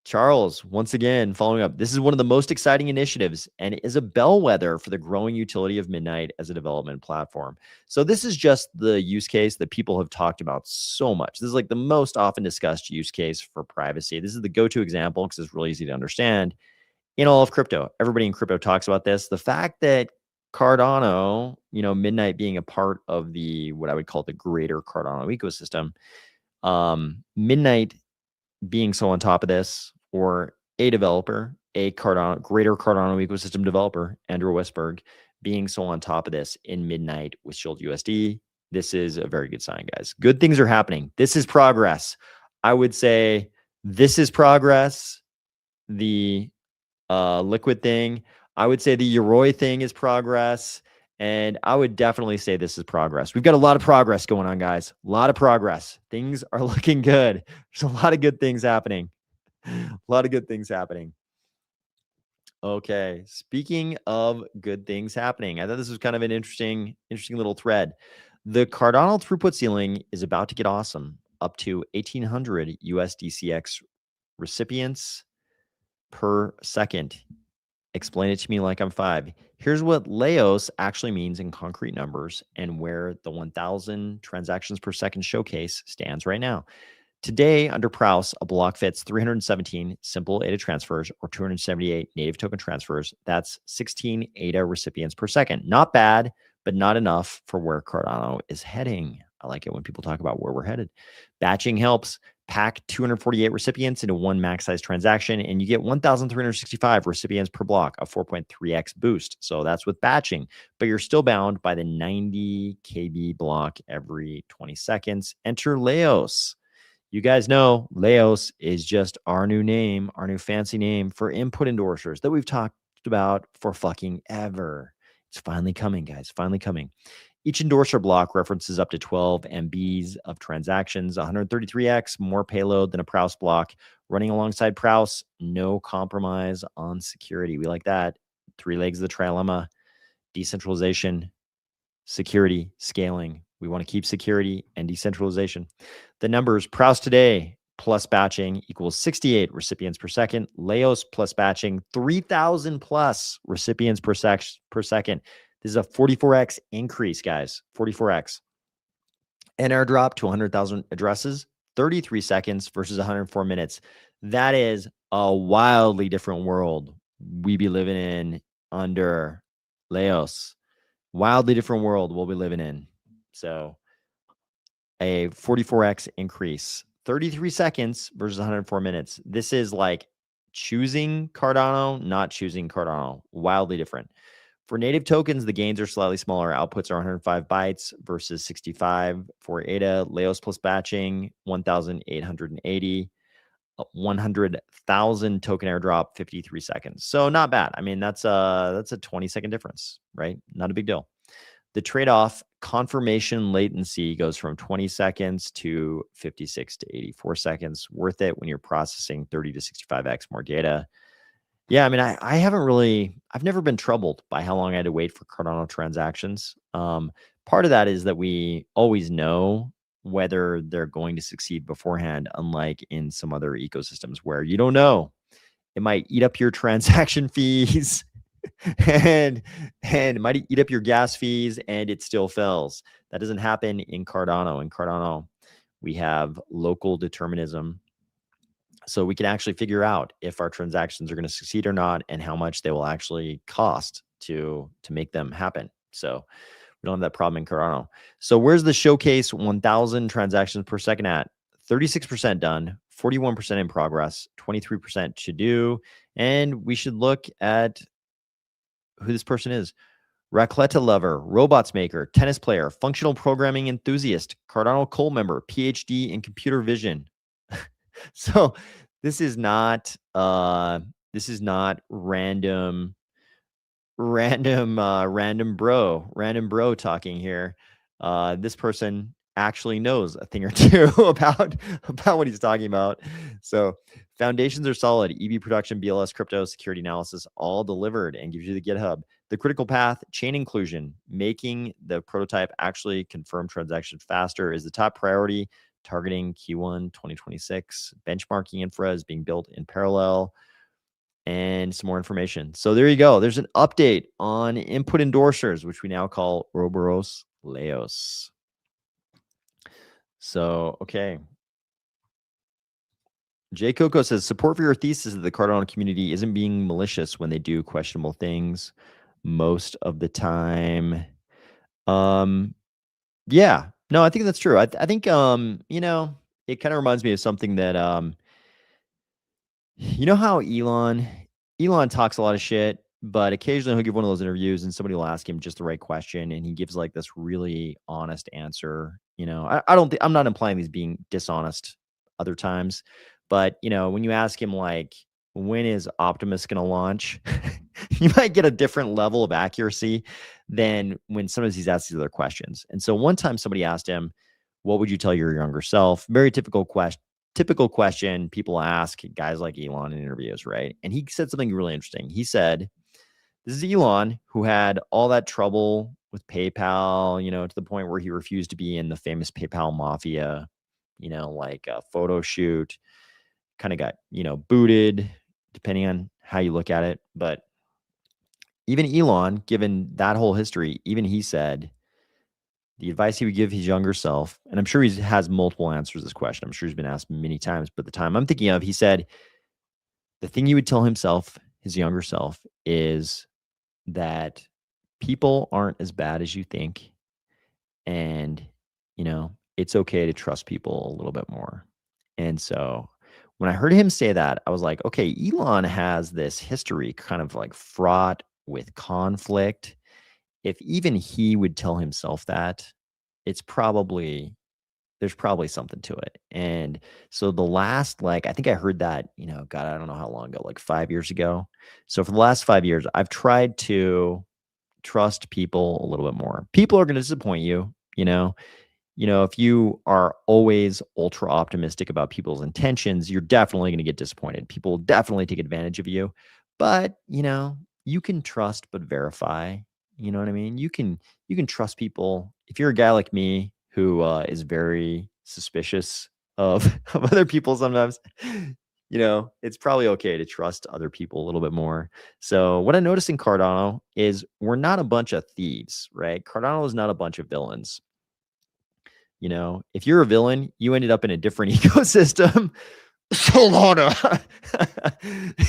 Charles, once again, following up, this is one of the most exciting initiatives and is a bellwether for the growing utility of Midnight as a development platform. So this is just the use case that people have talked about so much. This is like the most often discussed use case for privacy. This is the go-to example because it's really easy to understand in all of crypto. Everybody in crypto talks about this. The fact that Cardano, Midnight being a part of the, what I would call the greater Cardano ecosystem, Midnight being so on top of this, or a developer, a greater Cardano ecosystem developer, Andrew Westberg, being so on top of this in Midnight with Shield USD, this is a very good sign, guys. Good things are happening. This is progress. I would say this is progress. The liquid thing, I would say the Yoroi thing is progress. And I would definitely say this is progress. We've got a lot of progress going on, guys. A lot of progress. Things are looking good. There's a lot of good things happening. A lot of good things happening. Okay. Speaking of good things happening, I thought this was kind of an interesting little thread. The Cardano throughput ceiling is about to get awesome, up to 1,800 USDCX recipients per second. Explain it to me like I'm 5. Here's what Laos actually means in concrete numbers and where the 1,000 transactions per second showcase stands right now. Today, under Prouse, a block fits 317 simple ADA transfers or 278 native token transfers. That's 16 ADA recipients per second. Not bad, but not enough for where Cardano is heading. I like it when people talk about where we're headed. Batching helps. Pack 248 recipients into one max size transaction, and you get 1,365 recipients per block, a 4.3x boost. So that's with batching, but you're still bound by the 90 KB block every 20 seconds. Enter Laos. You guys know Laos is just our new name, our new fancy name for input endorsers that we've talked about for fucking ever. It's finally coming, guys. Finally coming. Each endorser block references up to 12 MBs of transactions, 133x more payload than a Prouse block. Running alongside Prouse, no compromise on security. We like that. 3 legs of the trilemma: decentralization, security, scaling. We want to keep security and decentralization. The numbers: Prouse today plus batching equals 68 recipients per second. Laos plus batching, 3,000 plus recipients per second. This is a 44x increase, guys. 44x. And airdrop to 100,000 addresses, 33 seconds versus 104 minutes. That is a wildly different world we be living in under Laos. Wildly different world we'll be living in. So a 44x increase, 33 seconds versus 104 minutes. This is like choosing Cardano, not choosing Cardano. Wildly different. For native tokens, the gains are slightly smaller. Outputs are 105 bytes versus 65 for ADA. Laos plus batching, 1,880. 100,000 token airdrop, 53 seconds. So not bad. I mean, that's a 20-second difference, right? Not a big deal. The trade-off, confirmation latency, goes from 20 seconds to 56 to 84 seconds. Worth it when you're processing 30 to 65x more data. Yeah, I mean, I've never been troubled by how long I had to wait for Cardano transactions. Part of that is that we always know whether they're going to succeed beforehand, unlike in some other ecosystems where you don't know. It might eat up your transaction fees and it might eat up your gas fees and it still fails. That doesn't happen in Cardano. In Cardano, we have local determinism. So we can actually figure out if our transactions are going to succeed or not and how much they will actually cost to make them happen. So we don't have that problem in Cardano. So where's the showcase 1,000 transactions per second at? 36% done, 41% in progress, 23% to do. And we should look at who this person is. Racletta lover, robots maker, tennis player, functional programming enthusiast, Cardano Cole member, PhD in computer vision. So this is not random bro talking here. This person actually knows a thing or two about what he's talking about. So foundations are solid. EV production, BLS, crypto, security analysis, all delivered, and gives you the GitHub. The critical path, chain inclusion, making the prototype actually confirm transactions faster is the top priority. targeting Q1 2026. Benchmarking infra is being built in parallel, and some more information. So there you go. There's an update on input endorsers, which we now call Roboros Leos. So, okay. Jay Coco says, support for your thesis that the Cardano community isn't being malicious when they do questionable things most of the time. Yeah, no, I think that's true. I think, you know, it kind of reminds me of something that, you know how Elon talks a lot of shit, but occasionally he'll give one of those interviews and somebody will ask him just the right question and he gives like this really honest answer. You know, I don't think I'm not implying he's being dishonest other times, but you know, when you ask him like when is Optimus going to launch, you might get a different level of accuracy than when sometimes he's asked these other questions. And so one time somebody asked him, what would you tell your younger self? Very typical question people ask guys like Elon in interviews, right? And he said something really interesting. He said, this is Elon who had all that trouble with PayPal, you know, to the point where he refused to be in the famous PayPal mafia, you know, like a photo shoot, kind of got, you know, booted, depending on how you look at it. But even Elon, given that whole history, even he said, the advice he would give his younger self, and I'm sure he has multiple answers to this question. I'm sure he's been asked many times, but the time I'm thinking of, he said, the thing he would tell himself, his younger self, is that people aren't as bad as you think. And, you know, it's okay to trust people a little bit more. And so when I heard him say that, I was like, okay, Elon has this history kind of like fraught with conflict. If even he would tell himself that, it's probably there's probably something to it. And so the last, like, I think I heard that, you know, God, I don't know how long ago, like 5 years ago. So for the last 5 years, I've tried to trust people a little bit more. People are going to disappoint you, you know. You know, if you are always ultra optimistic about people's intentions, you're definitely going to get disappointed. People will definitely take advantage of you. But, you know, you can trust but verify. You know what I mean? You can trust people. If you're a guy like me who is very suspicious of, of other people sometimes, you know, it's probably okay to trust other people a little bit more. So what I noticed in Cardano is we're not a bunch of thieves, right? Cardano is not a bunch of villains. You know, if you're a villain, you ended up in a different ecosystem. Solana.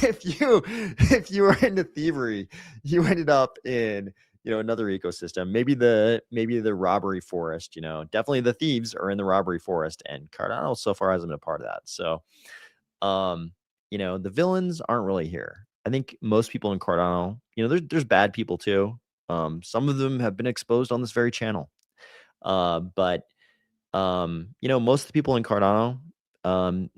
if you were into thievery, you ended up in, you know, another ecosystem. Maybe the robbery forest, you know. Definitely the thieves are in the robbery forest, and Cardano so far hasn't been a part of that. So you know, the villains aren't really here. I think most people in Cardano, you know, there's bad people too. Some of them have been exposed on this very channel. But you know, most of the people in Cardano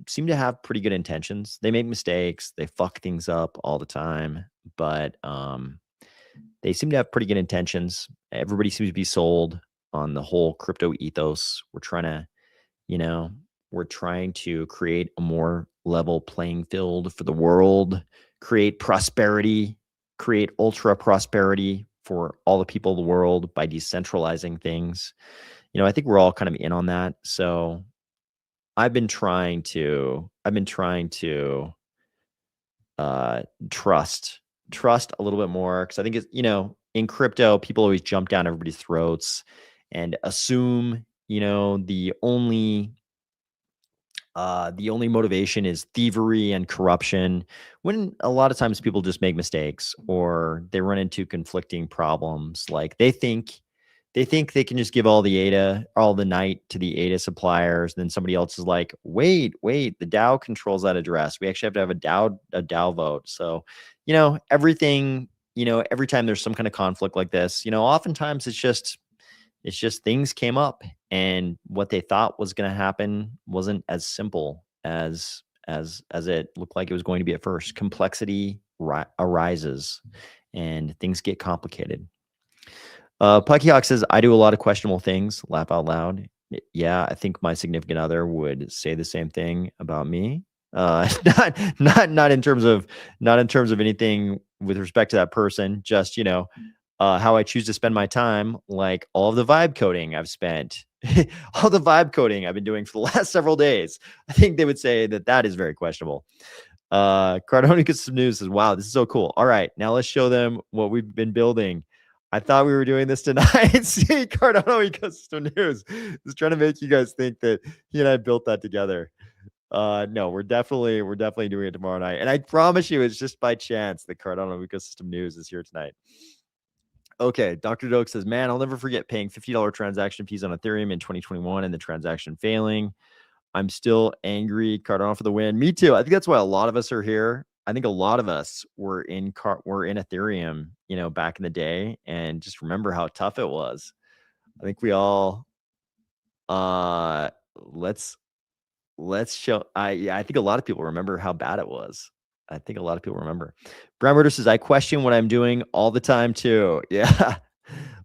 seem to have pretty good intentions. They make mistakes, they fuck things up all the time, but they seem to have pretty good intentions. Everybody seems to be sold on the whole crypto ethos. You know, we're trying to create a more level playing field for the world, create prosperity, create ultra prosperity for all the people of the world by decentralizing things. You know, I think we're all kind of in on that. So I've been trying to trust a little bit more, because I think it's, you know, in crypto, people always jump down everybody's throats and assume, you know, the only motivation is thievery and corruption, when a lot of times people just make mistakes or they run into conflicting problems. Like they think they can just give all the night to the ADA suppliers. Then somebody else is like, wait, the DAO controls that address. We actually have to have a DAO vote. So, you know, everything, you know, every time there's some kind of conflict like this, you know, oftentimes it's just things came up, and what they thought was going to happen wasn't as simple as it looked like it was going to be at first. Complexity arises and things get complicated. Pucky Hawk says, I do a lot of questionable things. Laugh out loud. Yeah, I think my significant other would say the same thing about me. Not in terms of anything with respect to that person. Just, you know, how I choose to spend my time, like all of the vibe coding I've spent, all the vibe coding I've been doing for the last several days, I think they would say that that is very questionable. Cardano Ecosystem News says, wow, this is so cool. All right, now let's show them what we've been building. I thought we were doing this tonight. See, Cardano Ecosystem News is trying to make you guys think that he and I built that together. No, we're definitely doing it tomorrow night. And I promise you, it's just by chance that Cardano Ecosystem News is here tonight. Okay, Dr. Doak says, man, I'll never forget paying $50 transaction fees on Ethereum in 2021 and the transaction failing. I'm still angry. Cardano for the win. Me too. I think that's why a lot of us are here. I think a lot of us were in Ethereum, back in the day, and just remember how tough it was. I think we all let's show. I think a lot of people remember how bad it was. I think a lot of people remember. Brown Murder says, I question what I'm doing all the time too. Yeah.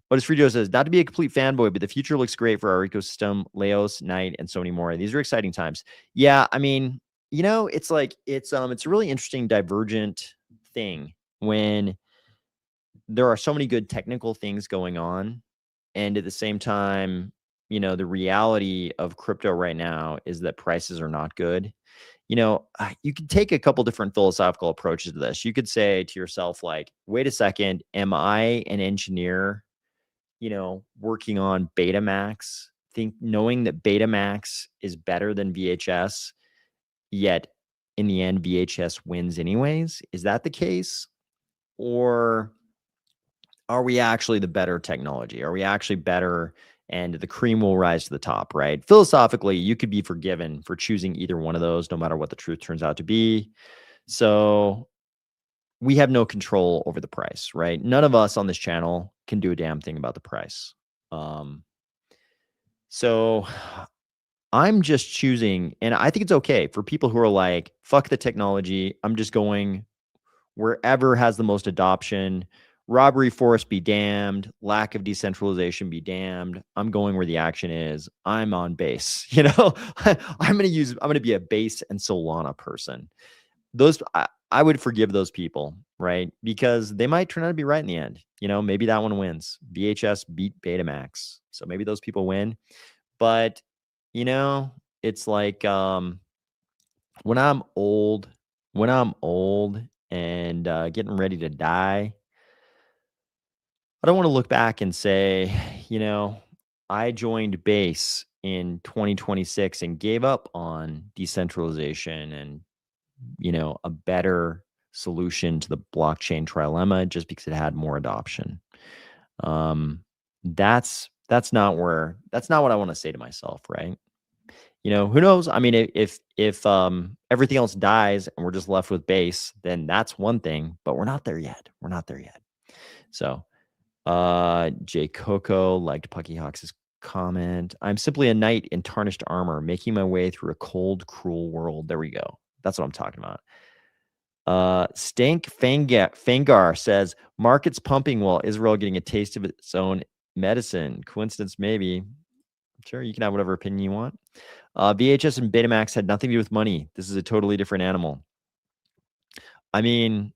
But as Frijo says, not to be a complete fanboy, but the future looks great for our ecosystem, Laos, Knight, and so many more. These are exciting times. Yeah, I mean, it's like it's a really interesting divergent thing when there are so many good technical things going on, and at the same time, the reality of crypto right now is that prices are not good. You can take a couple different philosophical approaches to this. You could say to yourself, like, wait a second, am I an engineer, working on Betamax, knowing that Betamax is better than VHS, yet in the end, VHS wins anyways? Is that the case? Or are we actually the better technology? Are we actually better and the cream will rise to the top, right? Philosophically, you could be forgiven for choosing either one of those, no matter what the truth turns out to be. So we have no control over the price, right? None of us on this channel can do a damn thing about the price. So I'm just choosing, and I think it's okay for people who are like, fuck the technology. I'm just going wherever has the most adoption. Robbery forest be damned. Lack of decentralization be damned. I'm going where the action is. I'm on base. I'm going to be a base and Solana person. I would forgive those people, right? Because they might turn out to be right in the end. Maybe that one wins. VHS beat Betamax. So maybe those people win. But, it's like when I'm old and getting ready to die, I don't want to look back and say, I joined Base in 2026 and gave up on decentralization and, a better solution to the blockchain trilemma just because it had more adoption. That's not what I want to say to myself, right? Who knows? I mean, if everything else dies and we're just left with Base, then that's one thing, but we're not there yet. So, Jay Coco liked Pucky Hawks' comment. I'm simply a knight in tarnished armor, making my way through a cold, cruel world. There we go. That's what I'm talking about. Stank Fangar says, market's pumping while Israel getting a taste of its own medicine. Coincidence, maybe. Sure, you can have whatever opinion you want. VHS and Betamax had nothing to do with money. This is a totally different animal. I mean,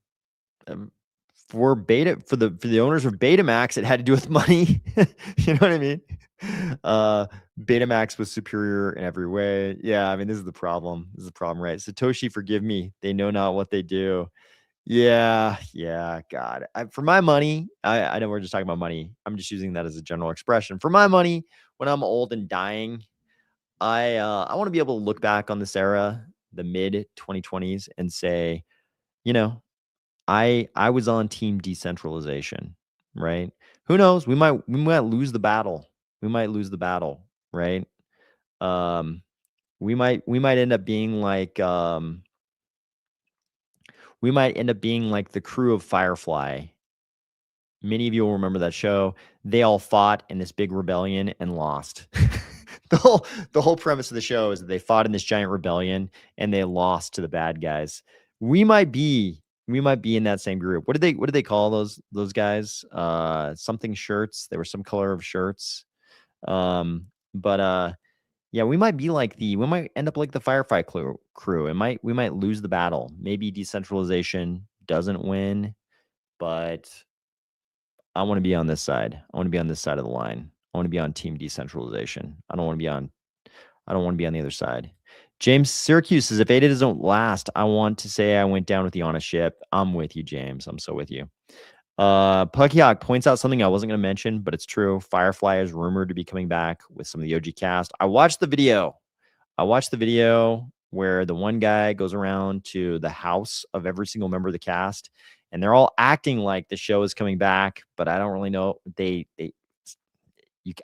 for the owners of Betamax, it had to do with money. You know what I mean? Betamax was superior in every way. Yeah, I mean, this is the problem. Right? Satoshi, forgive me. They know not what they do. Yeah, God. For my money, I know we're just talking about money. I'm just using that as a general expression. For my money, when I'm old and dying, I want to be able to look back on this era, the mid 2020s, and say, I was on team decentralization, right? Who knows? We might lose the battle. Right? We might end up being like the crew of Firefly. Many of you will remember that show. They all fought in this big rebellion and lost. The whole premise of the show is that they fought in this giant rebellion and they lost to the bad guys. We might be in that same group. What did they call those guys? Something shirts. There were some color of shirts. But yeah, we might end up like the Firefly crew. We might lose the battle. Maybe decentralization doesn't win, but I want to be on this side. I want to be on this side of the line. I want to be on team decentralization. I don't want to be on the other side. James Syracuse says, if ADA doesn't last, I want to say I went down with the honest ship. I'm with you, James. I'm so with you. Puckyhawk points out something I wasn't going to mention, but it's true. Firefly is rumored to be coming back with some of the OG cast. I watched the video where the one guy goes around to the house of every single member of the cast, and they're all acting like the show is coming back, but I don't really know.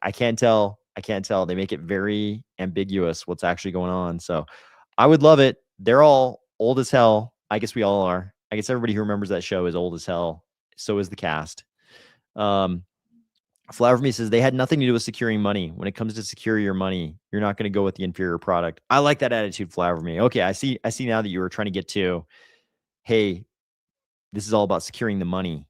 I can't tell. They make it very ambiguous what's actually going on. So I would love it. They're all old as hell. I guess we all are. I guess everybody who remembers that show is old as hell. So is the cast. Flower for Me says they had nothing to do with securing money. When it comes to secure your money, you're not going to go with the inferior product. I like that attitude, Flower for Me. Okay, I see now that you were trying to get to, hey, this is all about securing the money.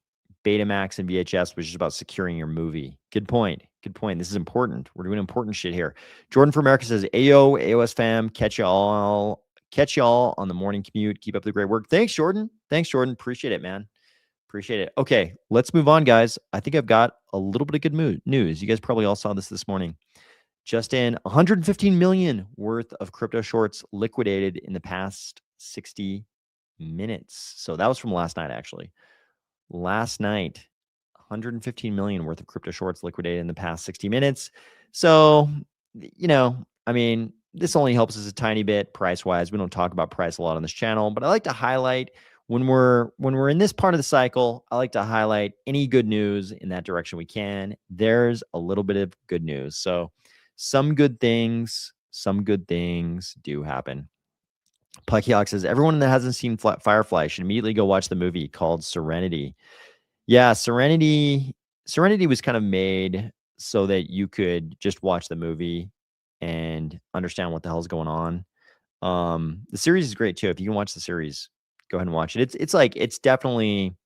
Betamax and VHS was just about securing your movie. Good point. This is important. We're doing important shit here. Jordan for America says, Ayo, AOS fam, catch y'all on the morning commute. Keep up the great work. Thanks, Jordan. Appreciate it, man. Appreciate it. Okay, let's move on, guys. I think I've got a little bit of good news. You guys probably all saw this morning. Just in 115 million worth of crypto shorts liquidated in the past 60 minutes. So that was from last night, actually. Last night, 115 million worth of crypto shorts liquidated in the past 60 minutes. So, I mean, this only helps us a tiny bit price-wise. We don't talk about price a lot on this channel, but I like to highlight when we're in this part of the cycle, I like to highlight any good news in that direction we can. There's a little bit of good news. So some good things do happen. Puckyhawk says, everyone that hasn't seen Firefly should immediately go watch the movie called Serenity. Yeah, Serenity was kind of made so that you could just watch the movie and understand what the hell's going on. The series is great too. If you can watch the series, go ahead and watch it. It's definitely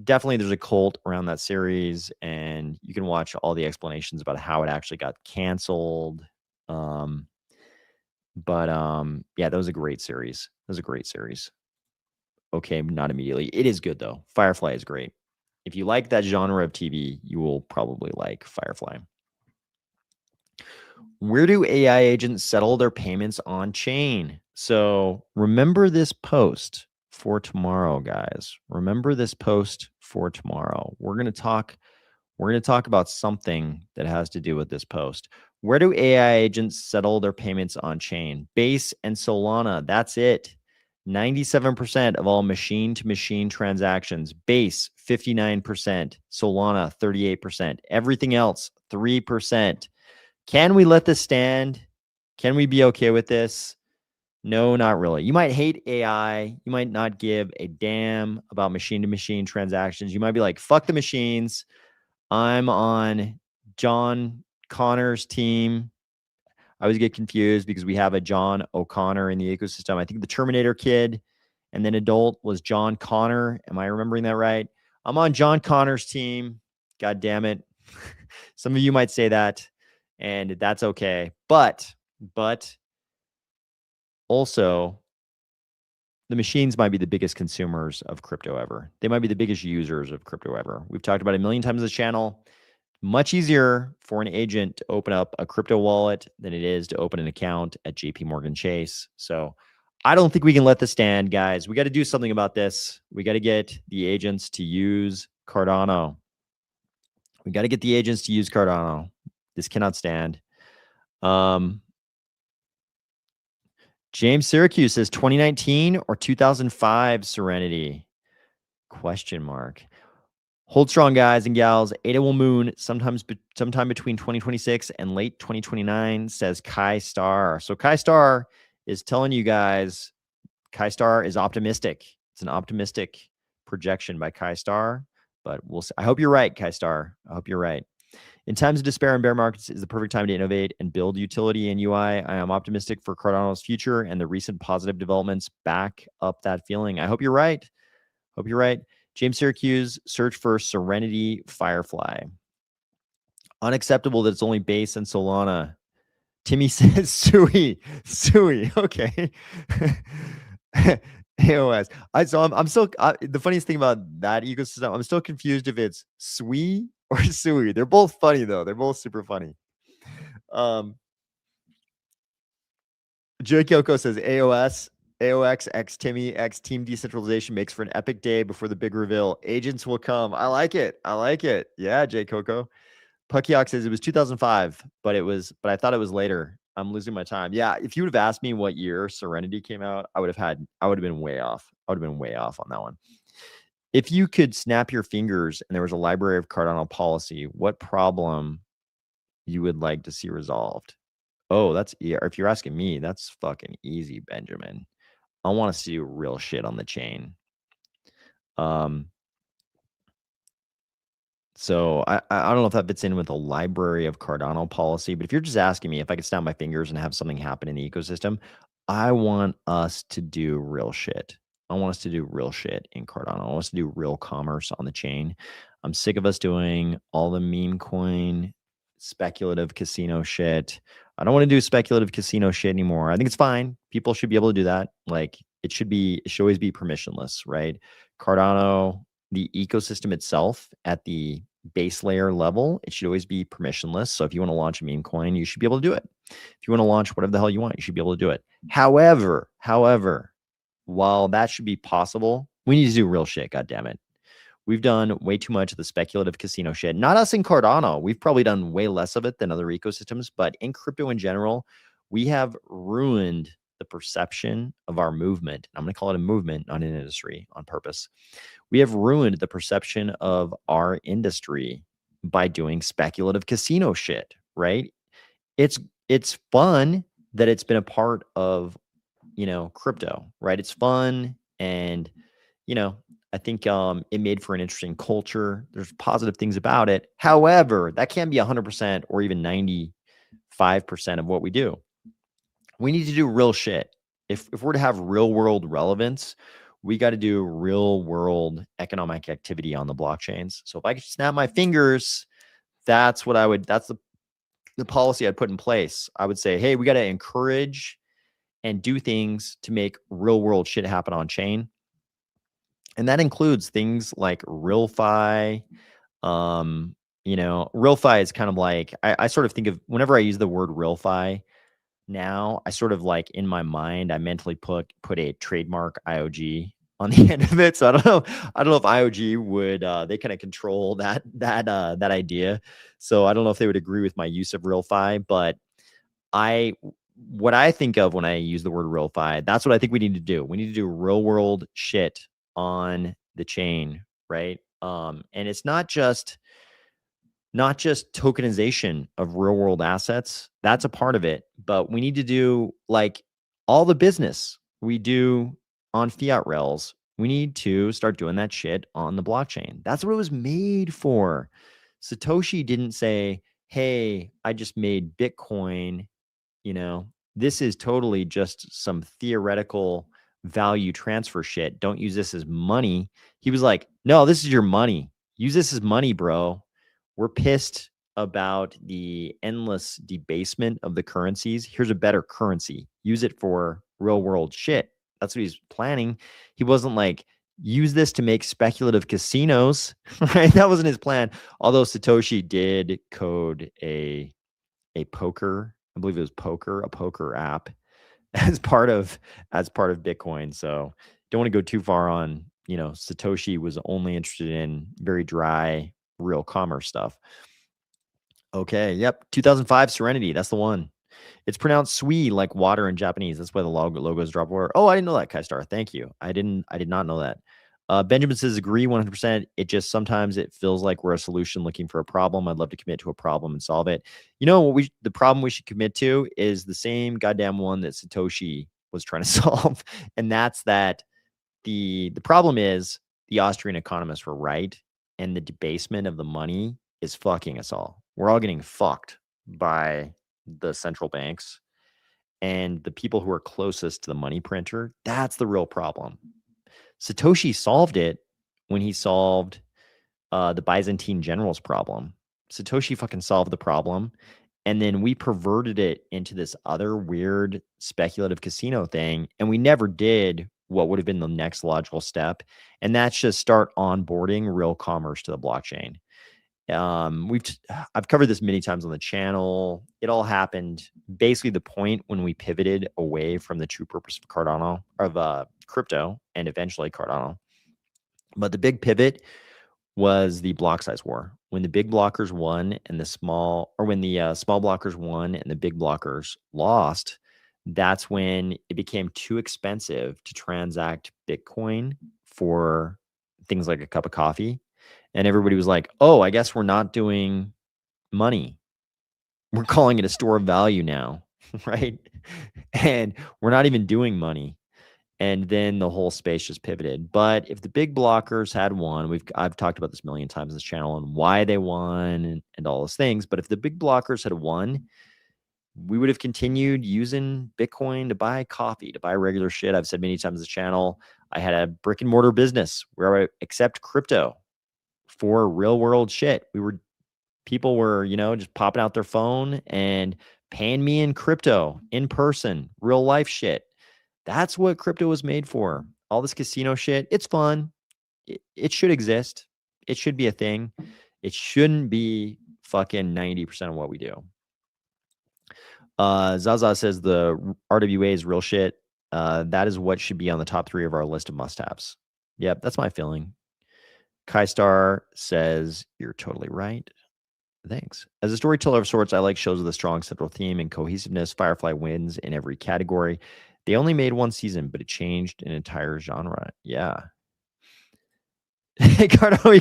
there's a cult around that series, and you can watch all the explanations about how it actually got canceled. Yeah, that was a great series. Okay, not immediately. It is good though. Firefly is great. If you like that genre of TV, you will probably like Firefly. Where do AI agents settle their payments on chain? So remember this post for tomorrow, guys. Remember this post for tomorrow. We're going to talk about something that has to do with this post. Where do AI agents settle their payments on chain? Base and Solana. That's it. 97% of all machine-to-machine transactions. Base, 59%. Solana, 38%. Everything else, 3%. Can we let this stand? Can we be okay with this? No, not really. You might hate AI. You might not give a damn about machine-to-machine transactions. You might be like, fuck the machines. I'm on John Connor's team. I always get confused because we have a John O'Connor in the ecosystem. I think the Terminator kid and then adult was John Connor. Am I remembering that right? I'm on John Connor's team. God damn it. Some of you might say that, and that's okay. But also, the machines might be the biggest consumers of crypto ever. They might be the biggest users of crypto ever. We've talked about it a million times on this channel. Much easier for an agent to open up a crypto wallet than it is to open an account at JP Morgan Chase. So I don't think we can let this stand, guys. We got to do something about this. We got to get the agents to use Cardano. This cannot stand. James Syracuse says 2019 or 2005 Serenity? Question mark. Hold strong, guys and gals. ADA will moon sometime between 2026 and late 2029, says Kai Star. So Kai Star is telling you guys, Kai Star is optimistic. It's an optimistic projection by Kai Star, but we'll see. I hope you're right, Kai Star. I hope you're right. In times of despair and bear markets is the perfect time to innovate and build utility in UI. I am optimistic for Cardano's future, and the recent positive developments back up that feeling. I hope you're right. James Syracuse, search for Serenity Firefly. Unacceptable that it's only Base and Solana. Timmy says Sui. Okay. AOS. I'm still the funniest thing about that ecosystem, I'm still confused if it's Sui or Sui. They're both funny though. They're both super funny. Joey Kyoko says AOX X Timmy X Team Decentralization makes for an epic day before the big reveal. Agents will come. I like it. I like it. Yeah, Jay Coco. Puckyok says it was 2005, but I thought it was later. I'm losing my time. Yeah, if you would have asked me what year Serenity came out, I would have been way off. I would have been way off on that one. If you could snap your fingers and there was a library of Cardano policy, what problem you would like to see resolved? Oh, if you're asking me, that's fucking easy, Benjamin. I want to see real shit on the chain. So I don't know if that fits in with a library of Cardano policy, but if you're just asking me if I could snap my fingers and have something happen in the ecosystem, I want us to do real shit. I want us to do real shit in Cardano. I want us to do real commerce on the chain. I'm sick of us doing all the meme coin, speculative casino shit. I don't want to do speculative casino shit anymore. I think it's fine. People should be able to do that. Like it should always be permissionless, right? Cardano, the ecosystem itself at the base layer level, it should always be permissionless. So if you want to launch a meme coin, you should be able to do it. If you want to launch whatever the hell you want, you should be able to do it. However, while that should be possible, we need to do real shit. God damn it. We've done way too much of the speculative casino shit. Not us in Cardano. We've probably done way less of it than other ecosystems, but in crypto in general, we have ruined the perception of our movement. I'm going to call it a movement, not an industry, on purpose. We have ruined the perception of our industry by doing speculative casino shit, right? It's fun that it's been a part of, crypto, right? It's fun and, I think it made for an interesting culture. There's positive things about it. However, that can't be 100% or even 95% of what we do. We need to do real shit. If we're to have real world relevance, we got to do real world economic activity on the blockchains. So if I could snap my fingers, that's the policy I'd put in place. I would say, hey, we got to encourage and do things to make real world shit happen on chain. And that includes things like RealFi. RealFi is kind of like, I sort of think of, whenever I use the word RealFi now, I sort of like in my mind, I mentally put a trademark IOG on the end of it. So I don't know if IOG would, they kind of control that idea. So I don't know if they would agree with my use of RealFi, but what I think of when I use the word RealFi, that's what I think we need to do. We need to do real world shit on the chain, right? And it's not just tokenization of real world assets. That's a part of it, but we need to do like all the business we do on fiat rails. We need to start doing that shit on the blockchain. That's what it was made for. Satoshi didn't say, hey, I just made Bitcoin. This is totally just some theoretical value transfer shit. Don't use this as money. He was like, no, this is your money. Use this as money, bro. We're pissed about the endless debasement of the currencies. Here's a better currency. Use it for real world shit. That's what he's planning. He wasn't like, use this to make speculative casinos, right? That wasn't his plan. Although Satoshi did code a poker, I believe it was a poker app as part of Bitcoin. So don't want to go too far on, Satoshi was only interested in very dry, real commerce stuff. Okay. Yep. 2005 Serenity. That's the one. It's pronounced sui like water in Japanese. That's why the logos drop water. Oh, I didn't know that, Kai-Star. Thank you. I did not know that. Benjamin says, agree 100%. It just sometimes it feels like we're a solution looking for a problem. I'd love to commit to a problem and solve it. The problem we should commit to is the same goddamn one that Satoshi was trying to solve. And that's that the problem is the Austrian economists were right. And the debasement of the money is fucking us all. We're all getting fucked by the central banks and the people who are closest to the money printer. That's the real problem. Satoshi solved it when he solved the Byzantine generals problem. Satoshi fucking solved the problem. And then we perverted it into this other weird speculative casino thing. And we never did what would have been the next logical step. And that's just start onboarding real commerce to the blockchain. I've covered this many times on the channel. It all happened basically the point when we pivoted away from the true purpose of Cardano, of crypto, and eventually Cardano. But the big pivot was the block size war. When the big blockers won and when the small blockers won and the big blockers lost, that's when it became too expensive to transact Bitcoin for things like a cup of coffee. And everybody was like, oh, I guess we're not doing money. We're calling it a store of value now, right? And we're not even doing money. And then the whole space just pivoted. But if the big blockers had won, I've talked about this a million times on this channel and why they won and all those things. But if the big blockers had won, we would have continued using Bitcoin to buy coffee, to buy regular shit. I've said many times on this channel, I had a brick and mortar business where I accept crypto for real world shit. People were, just popping out their phone and paying me in crypto, in person, real life shit. That's what crypto was made for. All this casino shit, it's fun. It should exist. It should be a thing. It shouldn't be fucking 90% of what we do. Zaza says the RWA is real shit. That is what should be on the top 3 of our list of must-haves. Yep, that's my feeling. Kai Star says you're totally right. Thanks. As a storyteller of sorts, I like shows with a strong central theme and cohesiveness. Firefly wins in every category. They only made 1 season, but it changed an entire genre. Yeah. Cardano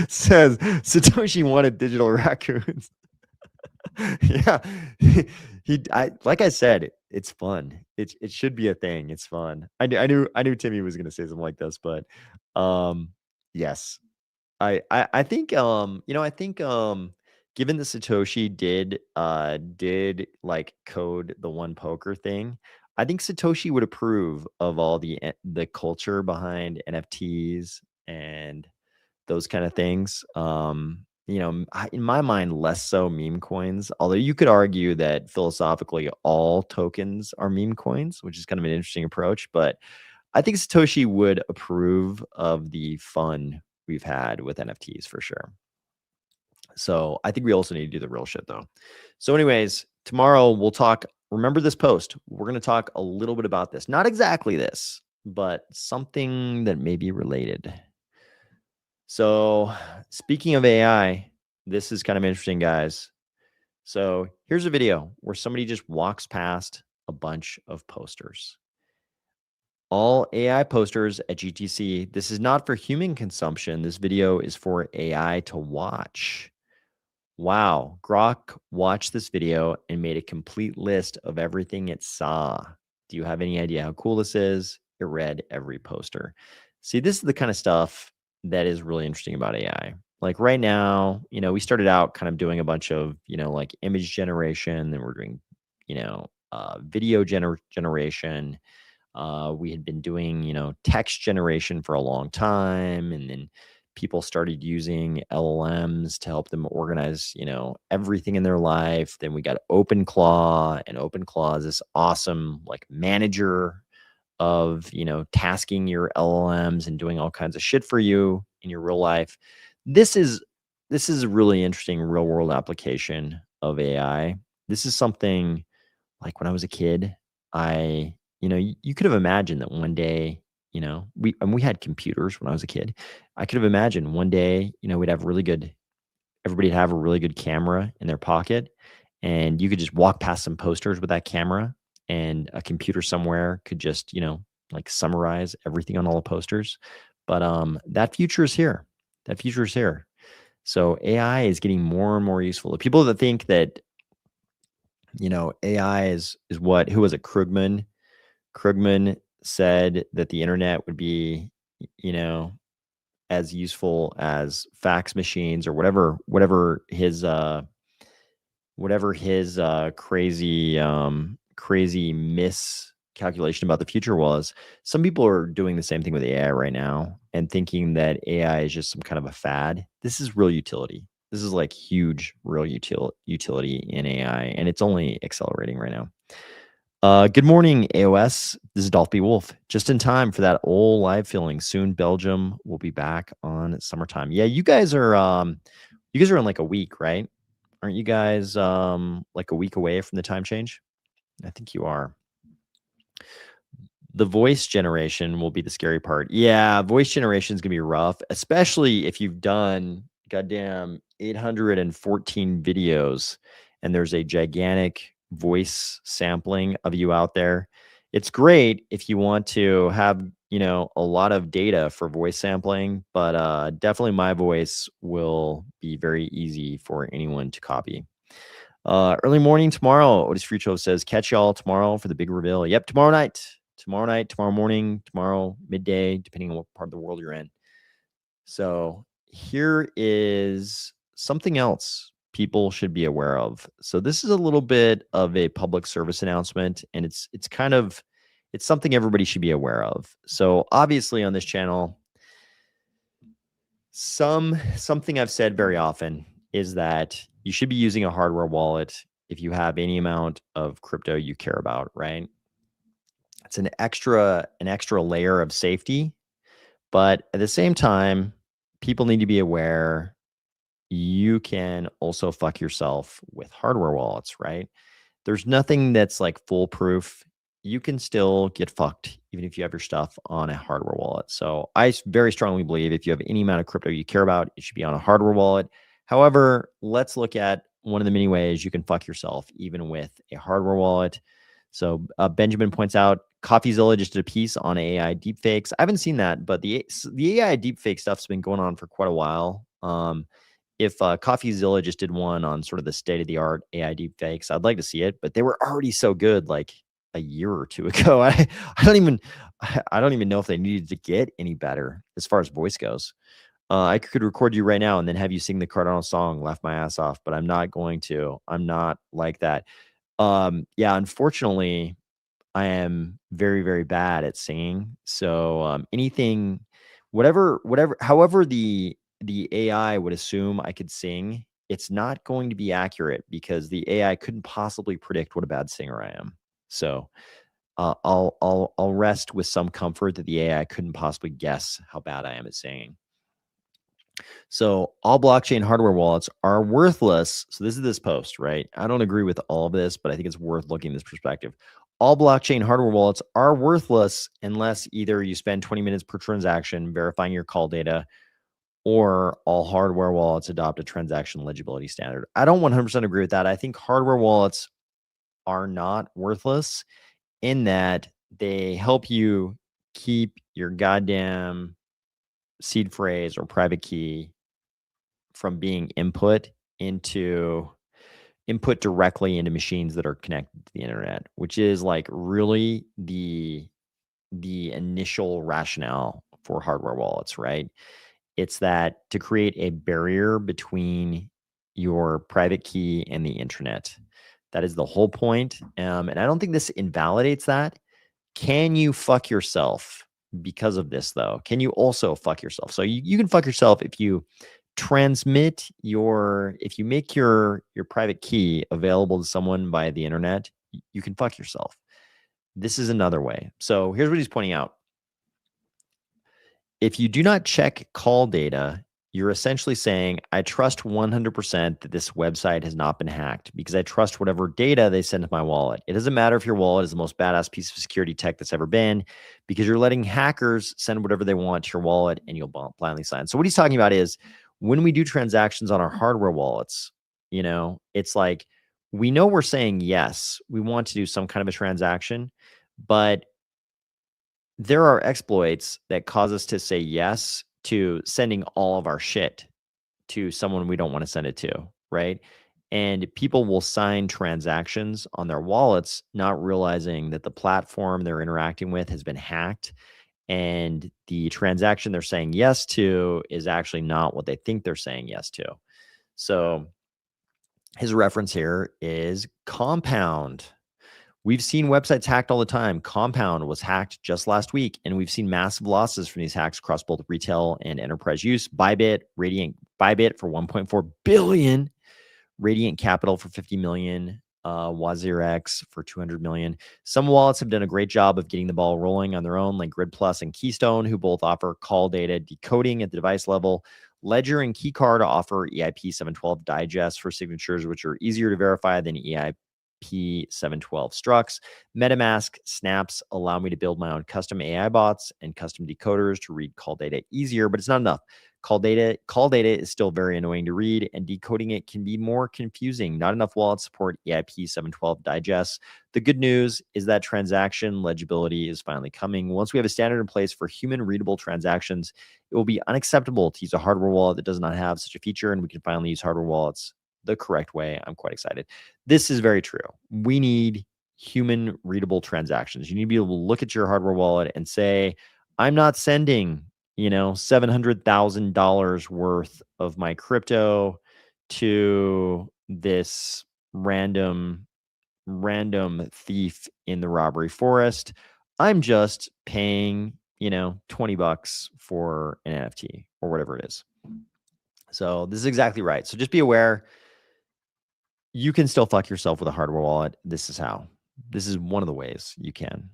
says Satoshi wanted digital raccoons. Yeah. Like I said, it's fun. It should be a thing. It's fun. I knew Timmy was gonna say something like this, but yes. I think given that Satoshi did like code the one poker thing, I think Satoshi would approve of all the culture behind NFTs and those kind of things. In my mind, less so meme coins, although you could argue that philosophically all tokens are meme coins, which is kind of an interesting approach, but I think Satoshi would approve of the fun we've had with NFTs for sure. So I think we also need to do the real shit though. So anyways, tomorrow we'll talk. Remember this post. We're going to talk a little bit about this. Not exactly this, but something that may be related. So speaking of AI, this is kind of interesting, guys. So here's a video where somebody just walks past a bunch of posters. All AI posters at GTC. This is not for human consumption. This video is for AI to watch. Wow. Grok watched this video and made a complete list of everything it saw. Do you have any idea how cool this is? It read every poster. See, this is the kind of stuff that is really interesting about AI. Like right now, we started out kind of doing a bunch of, like image generation, then we're doing, video generation. We had been doing, text generation for a long time. And then people started using LLMs to help them organize, everything in their life. Then we got OpenClaw, and OpenClaw is this awesome like manager of, tasking your LLMs and doing all kinds of shit for you in your real life. This is a really interesting real world application of AI. This is something like when I was a kid, you could have imagined that one day, we had computers when I was a kid. I could have imagined one day, everybody'd have a really good camera in their pocket, and you could just walk past some posters with that camera, and a computer somewhere could just, like summarize everything on all the posters. But that future is here. That future is here. So AI is getting more and more useful. The people that think that, AI is what, who was it? Krugman said that the internet would be, as useful as fax machines or whatever his crazy miscalculation about the future was. Some people are doing the same thing with AI right now and thinking that AI is just some kind of a fad. This is real utility. This is like huge real utility in AI, and it's only accelerating right now. Good morning, AOS. This is Dolph B. Wolf. Just in time for that old live feeling. Soon Belgium will be back on summertime. Yeah, you guys are in like a week, right? Aren't you guys like a week away from the time change? I think you are. The voice generation will be the scary part. Yeah, voice generation is gonna be rough, especially if you've done goddamn 814 videos and there's a gigantic voice sampling of you out there. It's great if you want to have, a lot of data for voice sampling, but definitely my voice will be very easy for anyone to copy. Early morning tomorrow, Otis Frucho says, catch y'all tomorrow for the big reveal. Yep, tomorrow night, tomorrow morning, tomorrow midday, depending on what part of the world you're in. So here is something else people should be aware of. So this is a little bit of a public service announcement, and it's something everybody should be aware of. So obviously on this channel, something I've said very often is that you should be using a hardware wallet if you have any amount of crypto you care about, right? It's an extra layer of safety, but at the same time, people need to be aware you can also fuck yourself with hardware wallets, right? There's nothing that's like foolproof. You can still get fucked even if you have your stuff on a hardware wallet. So I very strongly believe if you have any amount of crypto you care about, it should be on a hardware wallet. However, let's look at one of the many ways you can fuck yourself even with a hardware wallet. So Benjamin points out CoffeeZilla just did a piece on AI deepfakes. I haven't seen that, but the AI deepfake stuff's been going on for quite a while. If CoffeeZilla just did one on sort of the state of the art AI deepfakes, I'd like to see it, but they were already so good like a year or two ago. I don't even know if they needed to get any better as far as voice goes. I could record you right now and then have you sing the Cardano song, laugh my ass off, but I'm not going to. I'm not like that. Yeah, unfortunately, I am very, very bad at singing. So anything, however the AI would assume I could sing, it's not going to be accurate because the AI couldn't possibly predict what a bad singer I am. So I'll rest with some comfort that the AI couldn't possibly guess how bad I am at singing. So all blockchain hardware wallets are worthless. So this is this post, right? I don't agree with all of this, but I think it's worth looking at this perspective. All blockchain hardware wallets are worthless unless either you spend 20 minutes per transaction verifying your call data, or all hardware wallets adopt a transaction legibility standard. I don't 100% agree with that. I think hardware wallets are not worthless in that they help you keep your goddamn seed phrase or private key from being input directly into machines that are connected to the internet, which is like really the initial rationale for hardware wallets, right? It's that to create a barrier between your private key and the internet. That is the whole point. And I don't think this invalidates that. Can you fuck yourself because of this, though? Can you also fuck yourself? So you can fuck yourself if you if you make your private key available to someone via the internet, you can fuck yourself. This is another way. So here's what he's pointing out. If you do not check call data, you're essentially saying, I trust 100% that this website has not been hacked because I trust whatever data they send to my wallet. It doesn't matter if your wallet is the most badass piece of security tech that's ever been, because you're letting hackers send whatever they want to your wallet and you'll blindly sign. So what he's talking about is when we do transactions on our hardware wallets, it's like we know we're saying yes, we want to do some kind of a transaction, but there are exploits that cause us to say yes to sending all of our shit to someone we don't want to send it to, right? And people will sign transactions on their wallets, not realizing that the platform they're interacting with has been hacked. And the transaction they're saying yes to is actually not what they think they're saying yes to. So his reference here is Compound. We've seen websites hacked all the time. Compound was hacked just last week, and we've seen massive losses from these hacks across both retail and enterprise use. Bybit for 1.4 billion, Radiant Capital for 50 million. WazirX for 200 million. Some wallets have done a great job of getting the ball rolling on their own, like Grid Plus and Keystone, who both offer call data decoding at the device level. Ledger and Keycard offer EIP 712 digests for signatures, which are easier to verify than EIP 712 structs. MetaMask snaps allow me to build my own custom AI bots and custom decoders to read call data easier, but it's not enough. Call data is still very annoying to read, and decoding it can be more confusing. Not enough wallets support EIP 712 digests. The good news is that transaction legibility is finally coming. Once we have a standard in place for human readable transactions, it will be unacceptable to use a hardware wallet that does not have such a feature, and we can finally use hardware wallets the correct way. I'm quite excited. This is very true. We need human readable transactions. You need to be able to look at your hardware wallet and say, I'm not sending $700,000 worth of my crypto to this random thief in the robbery forest. I'm just paying, $20 for an NFT or whatever it is. So this is exactly right. So just be aware, you can still fuck yourself with a hardware wallet. This is how. This is one of the ways you can.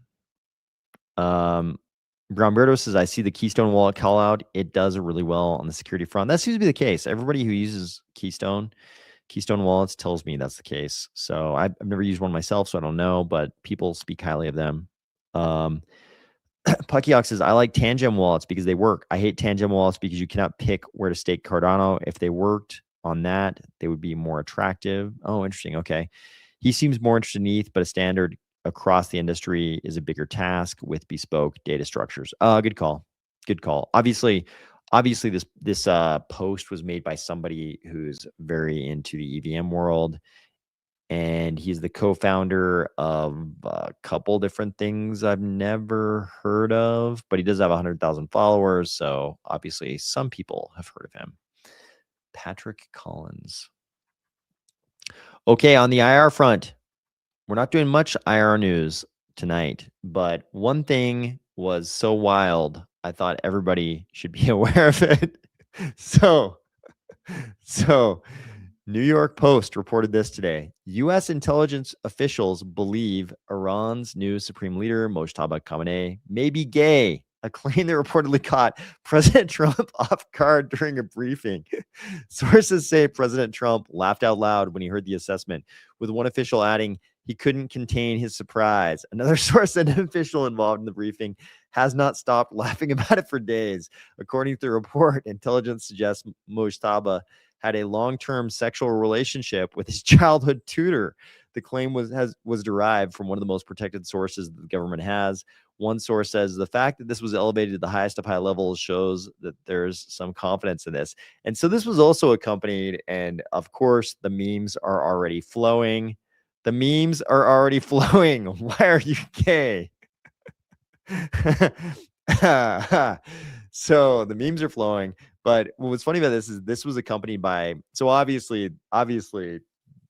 Brownbeardo says, I see the Keystone wallet call out. It does really well on the security front. That seems to be the case. Everybody who uses Keystone wallets tells me that's the case. So I've never used one myself, so I don't know, but people speak highly of them. Puckyox says, I like Tangem wallets because they work. I hate Tangem wallets because you cannot pick where to stake Cardano. If they worked on that, they would be more attractive. Oh, interesting. Okay. He seems more interested in ETH, but a standard across the industry is a bigger task with bespoke data structures. Good call. Good call. Obviously this post was made by somebody who's very into the EVM world, and he's the co-founder of a couple different things I've never heard of, but he does have 100,000 followers, so obviously some people have heard of him. Patrick Collins. Okay, on the IR front, we're not doing much IR news tonight, but one thing was so wild, I thought everybody should be aware of it. So New York Post reported this today. U.S. intelligence officials believe Iran's new supreme leader, Mojtaba Khamenei, may be gay, a claim that reportedly caught President Trump off guard during a briefing. Sources say President Trump laughed out loud when he heard the assessment, with one official adding he couldn't contain his surprise. Another source said an official involved in the briefing has not stopped laughing about it for days. According to the report, intelligence suggests Mojtaba had a long-term sexual relationship with his childhood tutor. The claim was derived from one of the most protected sources that the government has. One source says the fact that this was elevated to the highest of high levels shows that there's some confidence in this. And so this was also accompanied, and of course, the memes are already flowing. The memes are already flowing. Why are you gay? So the memes are flowing. But what was funny about this is this was accompanied by, so obviously,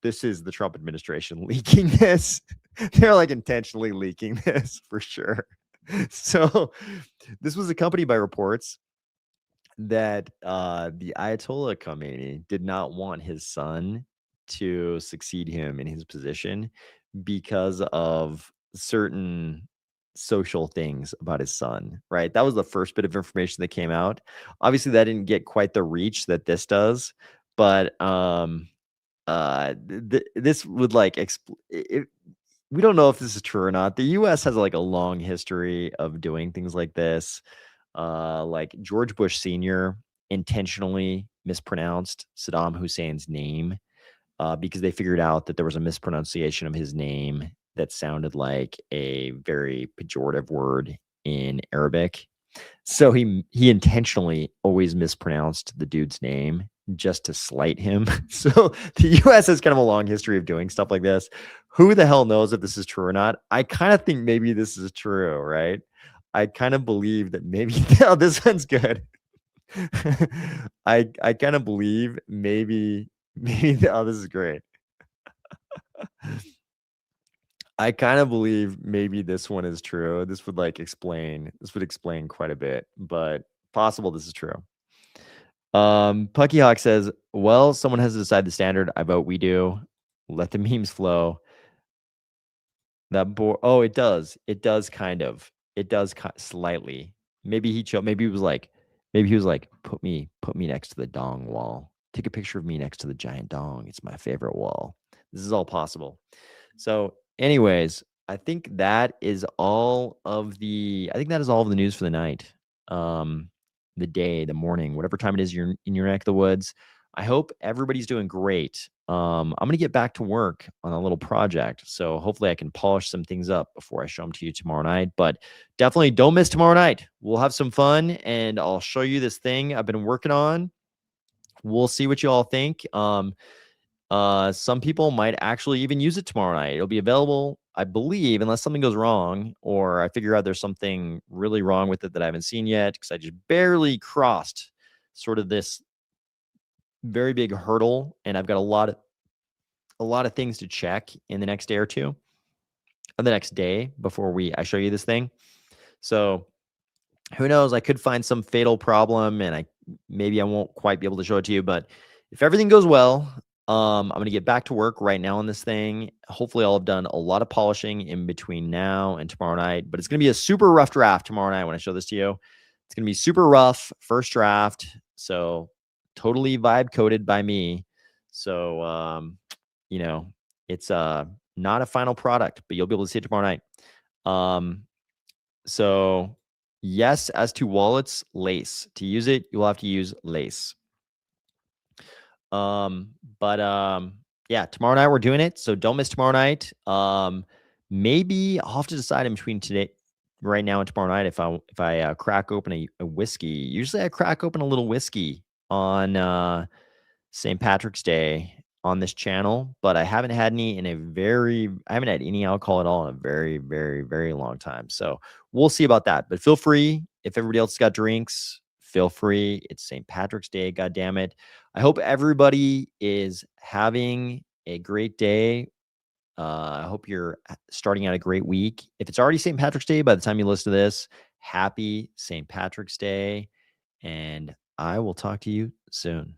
this is the Trump administration leaking this. They're like intentionally leaking this for sure. So this was accompanied by reports that the Ayatollah Khomeini did not want his son to succeed him in his position because of certain social things about his son, right? That was the first bit of information that came out. Obviously, that didn't get quite the reach that this does, but this would like we don't know if this is true or not. The US has like a long history of doing things like this. Like George Bush Sr. intentionally mispronounced Saddam Hussein's name because they figured out that there was a mispronunciation of his name that sounded like a very pejorative word in Arabic. So he intentionally always mispronounced the dude's name just to slight him. So the US has kind of a long history of doing stuff like this. Who the hell knows if this is true or not? I kind of think maybe this is true, right? I kind of believe that maybe oh, this one's good. I kind of believe maybe oh, this is great. I kind of believe maybe this one is true. This would explain quite a bit, but possible this is true. Puckyhawk says, well, someone has to decide the standard. I vote we do. Let the memes flow. That boy. Oh, it does. It does kind of. It does slightly. Maybe he chose. Maybe he was like, put me next to the dong wall. Take a picture of me next to the giant dong. It's my favorite wall. This is all possible. So, anyways, I think that is all of the. I think that is all of the news for the night. The day, the morning, whatever time it is you're in your neck of the woods. I hope everybody's doing great. I'm gonna get back to work on a little project, so hopefully I can polish some things up before I show them to you tomorrow night. But definitely don't miss tomorrow night. We'll have some fun, and I'll show you this thing I've been working on. We'll see what you all think. Some people might actually even use it tomorrow night. It'll be available, I believe, unless something goes wrong or I figure out there's something really wrong with it that I haven't seen yet because I just barely crossed sort of this very big hurdle, and I've got a lot of things to check in the next day or two, or the next day before I show you this thing. So who knows? I could find some fatal problem, and maybe I won't quite be able to show it to you. But if everything goes well, I'm going to get back to work right now on this thing. Hopefully, I'll have done a lot of polishing in between now and tomorrow night. But it's going to be a super rough draft tomorrow night when I show this to you. It's going to be super rough first draft. So totally vibe coded by me. So you know, it's not a final product, but you'll be able to see it tomorrow night. So yes, as to wallets, Lace. To use it, you'll have to use Lace. But yeah, tomorrow night we're doing it, so don't miss tomorrow night. Maybe I'll have to decide in between today, right now, and tomorrow night if I crack open a whiskey. Usually I crack open a little whiskey on St. Patrick's Day on this channel, but I haven't had any I haven't had any alcohol at all in a very, very, very long time. So we'll see about that. But feel free, if everybody else got drinks, feel free. It's St. Patrick's Day, God damn it. I hope everybody is having a great day. I hope you're starting out a great week. If it's already St. Patrick's Day by the time you listen to this, happy St. Patrick's Day. And I will talk to you soon.